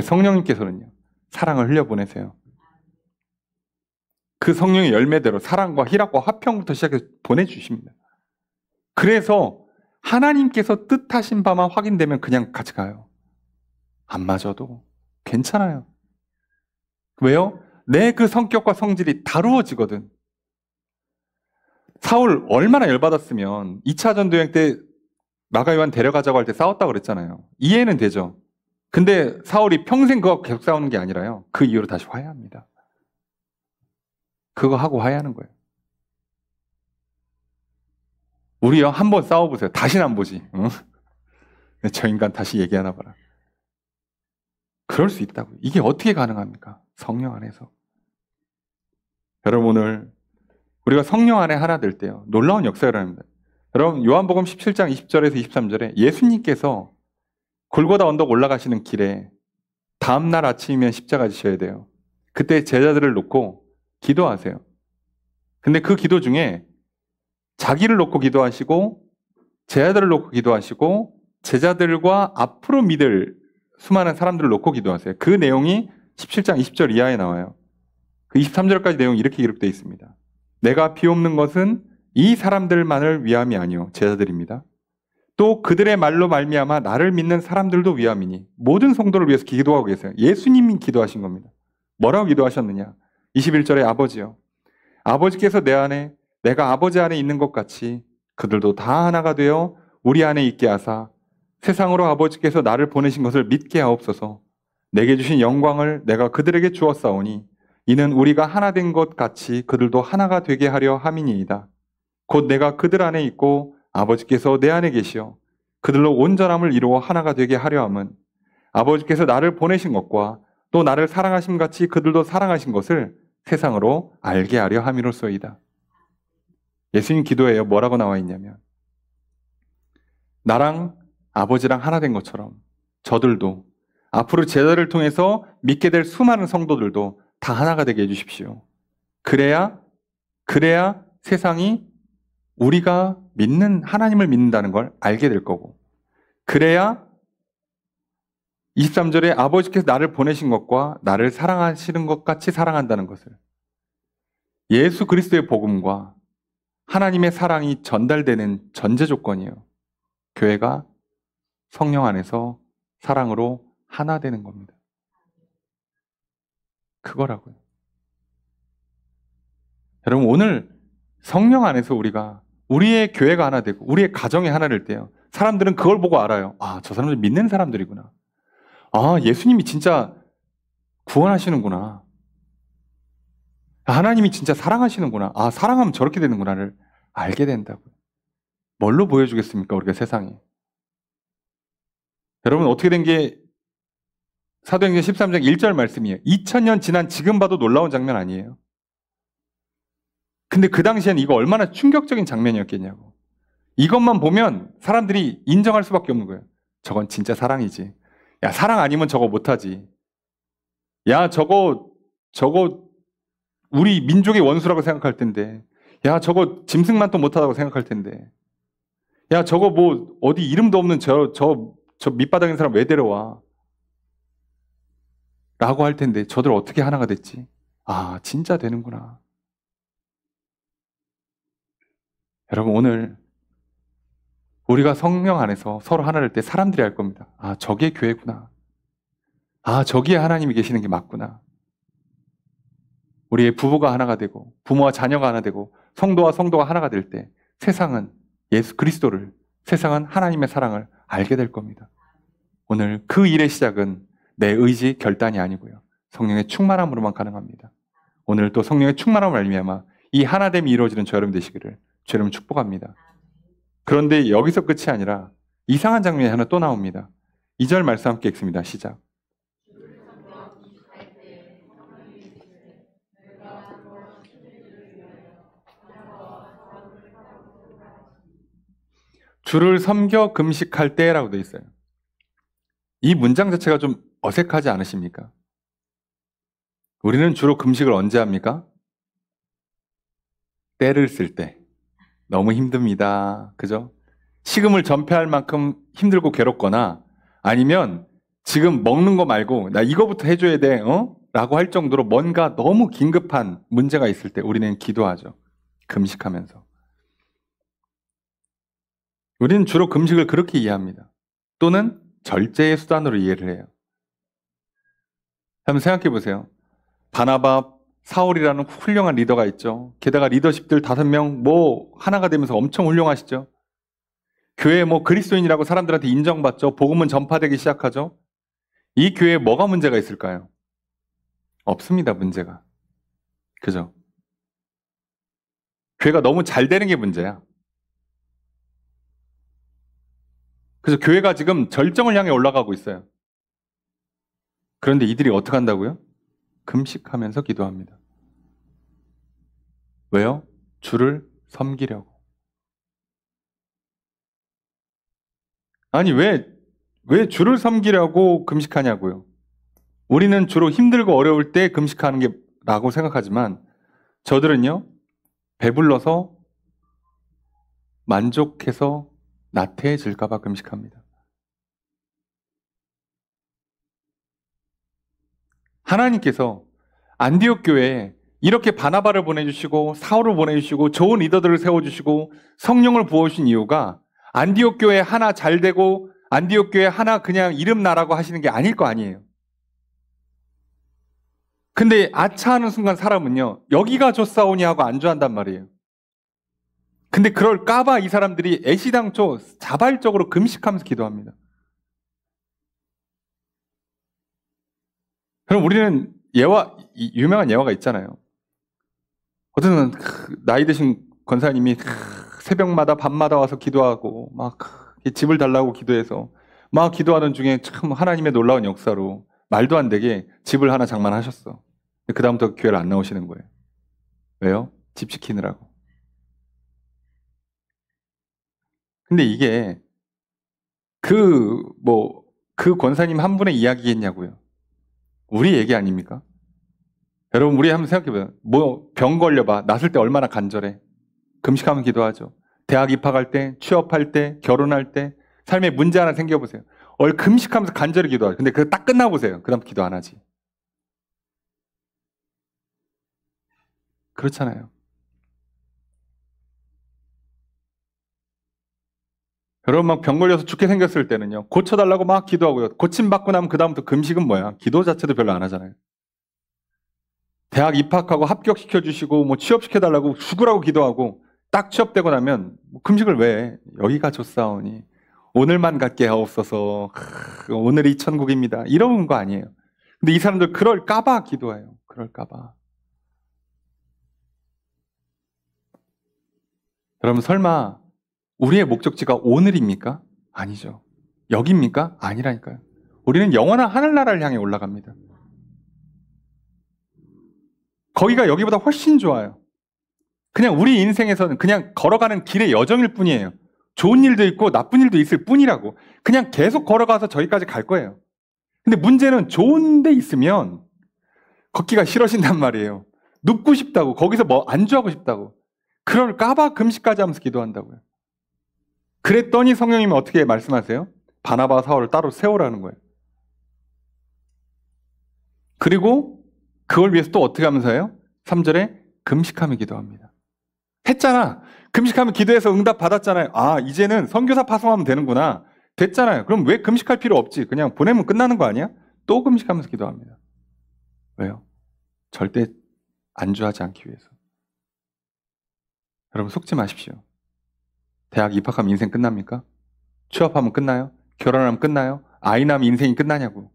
성령님께서는요, 사랑을 흘려보내세요. 그 성령의 열매대로 사랑과 희락과 화평부터 시작해서 보내주십니다. 그래서 하나님께서 뜻하신 바만 확인되면 그냥 같이 가요. 안 맞아도 괜찮아요. 왜요? 내 그 성격과 성질이 다루어지거든. 사울 얼마나 열받았으면 2차 전도여행 때 마가요한 데려가자고 할 때 싸웠다고 그랬잖아요. 이해는 되죠. 근데 사울이 평생 그거 계속 싸우는 게 아니라요, 그 이후로 다시 화해합니다. 그거 하고 화해하는 거예요. 우리요, 한번 싸워보세요. 다시는 안 보지. 응? 저 인간 다시 얘기하나 봐라. 그럴 수 있다고. 이게 어떻게 가능합니까? 성령 안에서. 여러분, 오늘 우리가 성령 안에 하나 될 때요, 놀라운 역사가 일어납니다. 여러분, 요한복음 17장 20절에서 23절에 예수님께서 골고다 언덕 올라가시는 길에 다음날 아침이면 십자가 지셔야 돼요. 그때 제자들을 놓고 기도하세요. 근데 그 기도 중에 자기를 놓고 기도하시고 제자들을 놓고 기도하시고 제자들과 앞으로 믿을 수많은 사람들을 놓고 기도하세요. 그 내용이 17장 20절 이하에 나와요. 그 23절까지 내용이 이렇게 기록되어 있습니다. 내가 비옵는 것은 이 사람들만을 위함이 아니요 제자들입니다. 또 그들의 말로 말미암아 나를 믿는 사람들도 위함이니 모든 성도를 위해서 기도하고 계세요. 예수님이 기도하신 겁니다. 뭐라고 기도하셨느냐? 21절에 아버지요. 아버지께서 내 안에 내가 아버지 안에 있는 것 같이 그들도 다 하나가 되어 우리 안에 있게 하사 세상으로 아버지께서 나를 보내신 것을 믿게 하옵소서. 내게 주신 영광을 내가 그들에게 주었사오니 이는 우리가 하나 된 것 같이 그들도 하나가 되게 하려 함이니이다. 곧 내가 그들 안에 있고 아버지께서 내 안에 계시어 그들로 온전함을 이루어 하나가 되게 하려 함은 아버지께서 나를 보내신 것과 또 나를 사랑하심 같이 그들도 사랑하신 것을 세상으로 알게 하려 함이로소이다. 예수님 기도에요. 뭐라고 나와 있냐면 나랑 아버지랑 하나 된 것처럼 저들도 앞으로 제자를 통해서 믿게 될 수많은 성도들도 다 하나가 되게 해주십시오. 그래야 세상이 우리가 믿는 하나님을 믿는다는 걸 알게 될 거고 그래야 23절에 아버지께서 나를 보내신 것과 나를 사랑하시는 것 같이 사랑한다는 것을 예수 그리스도의 복음과 하나님의 사랑이 전달되는 전제 조건이에요. 교회가 성령 안에서 사랑으로 하나 되는 겁니다. 그거라고요. 여러분 오늘 성령 안에서 우리의 교회가 하나 되고 우리의 가정이 하나 될 때요. 사람들은 그걸 보고 알아요. 아, 저 사람들 믿는 사람들이구나. 아, 예수님이 진짜 구원하시는구나. 하나님이 진짜 사랑하시는구나. 아, 사랑하면 저렇게 되는구나를 알게 된다고요. 뭘로 보여주겠습니까? 우리가 세상에. 여러분 어떻게 된 게 사도행전 13장 1절 말씀이에요. 2000년 지난 지금 봐도 놀라운 장면 아니에요. 근데 그 당시에는 이거 얼마나 충격적인 장면이었겠냐고. 이것만 보면 사람들이 인정할 수밖에 없는 거예요. 저건 진짜 사랑이지. 야, 사랑 아니면 저거 못하지. 야, 저거 우리 민족의 원수라고 생각할 텐데. 야, 저거 짐승만도 못하다고 생각할 텐데. 야, 저거 뭐 어디 이름도 없는 저 밑바닥에 있는 사람 왜 데려와? 라고 할 텐데 저들 어떻게 하나가 됐지? 아, 진짜 되는구나. 여러분 오늘 우리가 성령 안에서 서로 하나 될 때 사람들이 알 겁니다. 아, 저게 교회구나. 아, 저기에 하나님이 계시는 게 맞구나. 우리의 부부가 하나가 되고 부모와 자녀가 하나 되고 성도와 성도가 하나가 될 때 세상은 예수 그리스도를, 세상은 하나님의 사랑을 알게 될 겁니다. 오늘 그 일의 시작은 내 의지 결단이 아니고요. 성령의 충만함으로만 가능합니다. 오늘 또 성령의 충만함을 말미암아 이 하나됨이 이루어지는 저 여러분 되시기를 주 여러분 축복합니다. 그런데 여기서 끝이 아니라 이상한 장면이 하나 또 나옵니다. 2절 말씀 함께 읽습니다. 시작. 주를 섬겨 금식할 때라고 되어 있어요. 이 문장 자체가 좀 어색하지 않으십니까? 우리는 주로 금식을 언제 합니까? 때를 쓸 때. 너무 힘듭니다. 그죠? 식음을 전폐할 만큼 힘들고 괴롭거나 아니면 지금 먹는 거 말고 나 이거부터 해줘야 돼, 라고 할 정도로 뭔가 너무 긴급한 문제가 있을 때 우리는 기도하죠. 금식하면서. 우리는 주로 금식을 그렇게 이해합니다. 또는 절제의 수단으로 이해를 해요. 한번 생각해 보세요. 바나바, 사울이라는 훌륭한 리더가 있죠. 게다가 리더십들 5명 하나가 되면서 엄청 훌륭하시죠. 교회 그리스도인이라고 사람들한테 인정받죠. 복음은 전파되기 시작하죠. 이 교회에 뭐가 문제가 있을까요? 없습니다, 문제가. 그죠? 교회가 너무 잘 되는 게 문제야. 그래서 교회가 지금 절정을 향해 올라가고 있어요. 그런데 이들이 어떻게 한다고요? 금식하면서 기도합니다. 왜요? 주를 섬기려고. 아니, 왜 주를 섬기려고 금식하냐고요? 우리는 주로 힘들고 어려울 때 금식하는 게 라고 생각하지만 저들은요, 배불러서 만족해서 나태해질까봐 금식합니다. 하나님께서 안디옥 교회에 이렇게 바나바를 보내주시고 사울을 보내주시고 좋은 리더들을 세워주시고 성령을 부어주신 이유가 안디옥 교회 하나 잘 되고 안디옥 교회 하나 그냥 이름 나라고 하시는 게 아닐 거 아니에요. 근데 아차하는 순간 사람은요, 여기가 좋사오니 하고 안주한단 말이에요. 근데 그럴까봐 이 사람들이 애시당초 자발적으로 금식하면서 기도합니다. 그럼 우리는 유명한 예화가 있잖아요. 어떤 나이 드신 권사님이 새벽마다 밤마다 와서 기도하고 막 집을 달라고 기도해서 막 기도하는 중에 참 하나님의 놀라운 역사로 말도 안 되게 집을 하나 장만하셨어. 그 다음부터 교회를 안 나오시는 거예요. 왜요? 집 지키느라고. 근데 이게 그 권사님 한 분의 이야기겠냐고요. 우리 얘기 아닙니까? 여러분, 우리 한번 생각해봐요. 병 걸려봐. 났을 때 얼마나 간절해. 금식하면 기도하죠. 대학 입학할 때, 취업할 때, 결혼할 때, 삶에 문제 하나 생겨보세요. 금식하면서 간절히 기도하죠. 근데 그거 딱 끝나보세요. 그 다음 기도 안 하지. 그렇잖아요. 여러분, 막 병 걸려서 죽게 생겼을 때는요, 고쳐달라고 막 기도하고요. 고침받고 나면 그 다음부터 금식은 뭐야? 기도 자체도 별로 안 하잖아요. 대학 입학하고 합격시켜주시고, 취업시켜달라고 죽으라고 기도하고, 딱 취업되고 나면, 금식을 왜 해? 여기가 좋사오니. 오늘만 갖게 하옵소서. 오늘이 천국입니다. 이런 거 아니에요. 근데 이 사람들 그럴까봐 기도해요. 그럴까봐. 여러분, 설마 우리의 목적지가 오늘입니까? 아니죠. 여기입니까? 아니라니까요. 우리는 영원한 하늘나라를 향해 올라갑니다. 거기가 여기보다 훨씬 좋아요. 그냥 우리 인생에서는 그냥 걸어가는 길의 여정일 뿐이에요. 좋은 일도 있고 나쁜 일도 있을 뿐이라고. 그냥 계속 걸어가서 저기까지 갈 거예요. 근데 문제는 좋은 데 있으면 걷기가 싫어진단 말이에요. 눕고 싶다고, 거기서 안주하고 싶다고. 그럴까봐 금식까지 하면서 기도한다고요. 그랬더니 성령님이 어떻게 말씀하세요? 바나바 사울을 따로 세우라는 거예요. 그리고 그걸 위해서 또 어떻게 하면서 해요? 3절에 금식하며 기도합니다. 했잖아. 금식하면 기도해서 응답 받았잖아요. 아, 이제는 선교사 파송하면 되는구나. 됐잖아요. 그럼 왜 금식할 필요 없지? 그냥 보내면 끝나는 거 아니야? 또 금식하면서 기도합니다. 왜요? 절대 안주하지 않기 위해서. 여러분, 속지 마십시오. 대학 입학하면 인생 끝납니까? 취업하면 끝나요? 결혼하면 끝나요? 아이 낳으면 인생이 끝나냐고.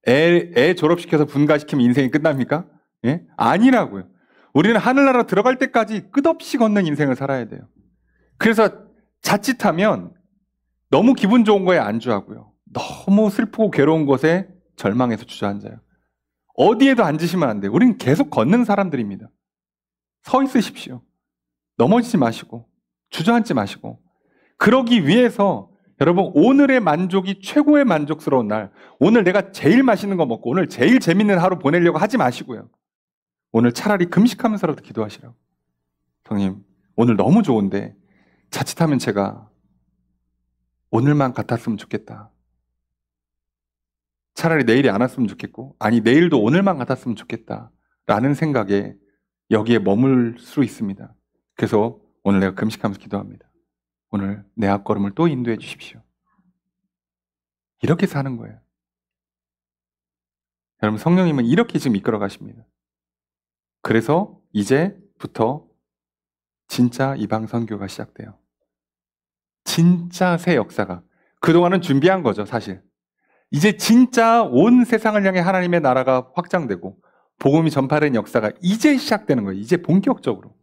애 졸업시켜서 분가시키면 인생이 끝납니까? 예? 아니라고요. 우리는 하늘나라 들어갈 때까지 끝없이 걷는 인생을 살아야 돼요. 그래서 자칫하면 너무 기분 좋은 거에 안주하고요. 너무 슬프고 괴로운 곳에 절망해서 주저앉아요. 어디에도 앉으시면 안 돼요. 우리는 계속 걷는 사람들입니다. 서 있으십시오. 넘어지지 마시고 주저앉지 마시고. 그러기 위해서 여러분, 오늘의 만족이 최고의 만족스러운 날, 오늘 내가 제일 맛있는 거 먹고 오늘 제일 재밌는 하루 보내려고 하지 마시고요. 오늘 차라리 금식하면서라도 기도하시라고. 성님, 오늘 너무 좋은데 자칫하면 제가 오늘만 같았으면 좋겠다. 차라리 내일이 안 왔으면 좋겠고, 아니 내일도 오늘만 같았으면 좋겠다 라는 생각에 여기에 머물 수 있습니다. 그래서 오늘 내가 금식하면서 기도합니다. 오늘 내 앞걸음을 또 인도해 주십시오. 이렇게 사는 거예요. 여러분, 성령님은 이렇게 지금 이끌어 가십니다. 그래서 이제부터 진짜 이방 선교가 시작돼요. 진짜 새 역사가. 그동안은 준비한 거죠, 사실. 이제 진짜 온 세상을 향해 하나님의 나라가 확장되고 복음이 전파된 역사가 이제 시작되는 거예요. 이제 본격적으로.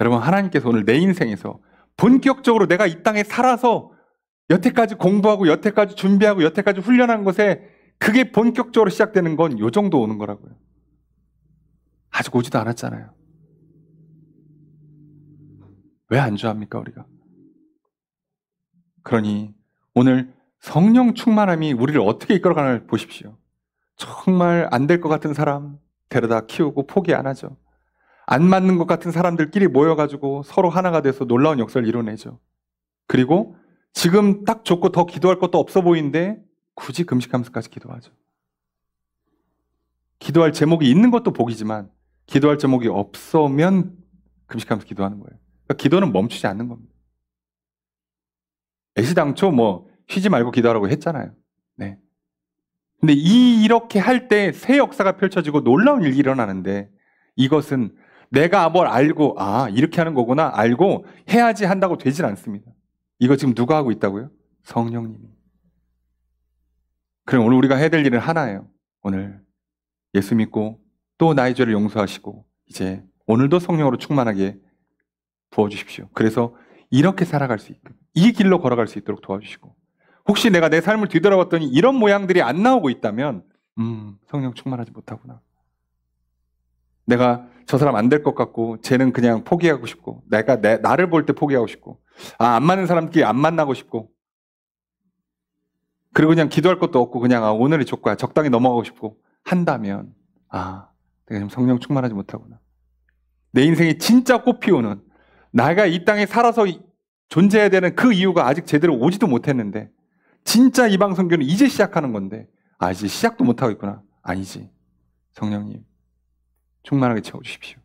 여러분, 하나님께서 오늘 내 인생에서 본격적으로 내가 이 땅에 살아서 여태까지 공부하고 여태까지 준비하고 여태까지 훈련한 것에 그게 본격적으로 시작되는 건 요 정도 오는 거라고요. 아직 오지도 않았잖아요. 왜 안주합니까, 우리가? 그러니 오늘 성령 충만함이 우리를 어떻게 이끌어가나 보십시오. 정말 안 될 것 같은 사람, 데려다 키우고 포기 안 하죠. 안 맞는 것 같은 사람들끼리 모여가지고 서로 하나가 돼서 놀라운 역사를 이뤄내죠. 그리고 지금 딱 좋고 더 기도할 것도 없어 보이는데 굳이 금식하면서까지 기도하죠. 기도할 제목이 있는 것도 복이지만 기도할 제목이 없으면 금식하면서 기도하는 거예요. 그러니까 기도는 멈추지 않는 겁니다. 애시당초 쉬지 말고 기도하라고 했잖아요. 네. 근데 이렇게 할 때 새 역사가 펼쳐지고 놀라운 일이 일어나는데 이것은 내가 뭘 알고 이렇게 하는 거구나 알고 해야지 한다고 되질 않습니다. 이거 지금 누가 하고 있다고요? 성령님이. 그럼 오늘 우리가 해야 될 일은 하나예요. 오늘 예수 믿고 또 나의 죄를 용서하시고 이제 오늘도 성령으로 충만하게 부어주십시오. 그래서 이렇게 살아갈 수 있도록 이 길로 걸어갈 수 있도록 도와주시고 혹시 내가 내 삶을 뒤돌아봤더니 이런 모양들이 안 나오고 있다면 성령 충만하지 못하구나. 내가 저 사람 안 될 것 같고 쟤는 그냥 포기하고 싶고 내가 나를 볼 때 포기하고 싶고 안 맞는 사람끼리 안 만나고 싶고 그리고 그냥 기도할 것도 없고 그냥 오늘이 좋고야 적당히 넘어가고 싶고 한다면 내가 지금 성령 충만하지 못하구나. 내 인생이 진짜 꽃피우는 내가 이 땅에 살아서 존재해야 되는 그 이유가 아직 제대로 오지도 못했는데 진짜 이방 선교는 이제 시작하는 건데 이제 시작도 못하고 있구나. 아니지. 성령님 충만하게 채워주십시오.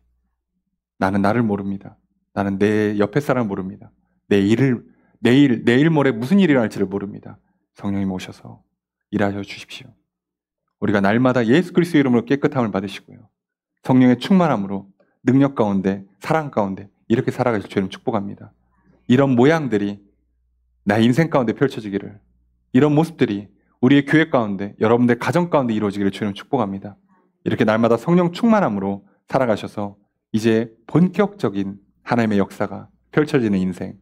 나는 나를 모릅니다. 나는 내 옆에 사람을 모릅니다. 내일 모레 무슨 일이 일어날지를 모릅니다. 성령님 오셔서 일하셔 주십시오. 우리가 날마다 예수 그리스도의 이름으로 깨끗함을 받으시고요. 성령의 충만함으로 능력 가운데 사랑 가운데 이렇게 살아가실 주님 축복합니다. 이런 모양들이 나의 인생 가운데 펼쳐지기를 이런 모습들이 우리의 교회 가운데 여러분들 가정 가운데 이루어지기를 주님 축복합니다. 이렇게 날마다 성령 충만함으로 살아가셔서 이제 본격적인 하나님의 역사가 펼쳐지는 인생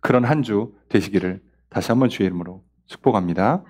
그런 한 주 되시기를 다시 한번 주의 이름으로 축복합니다.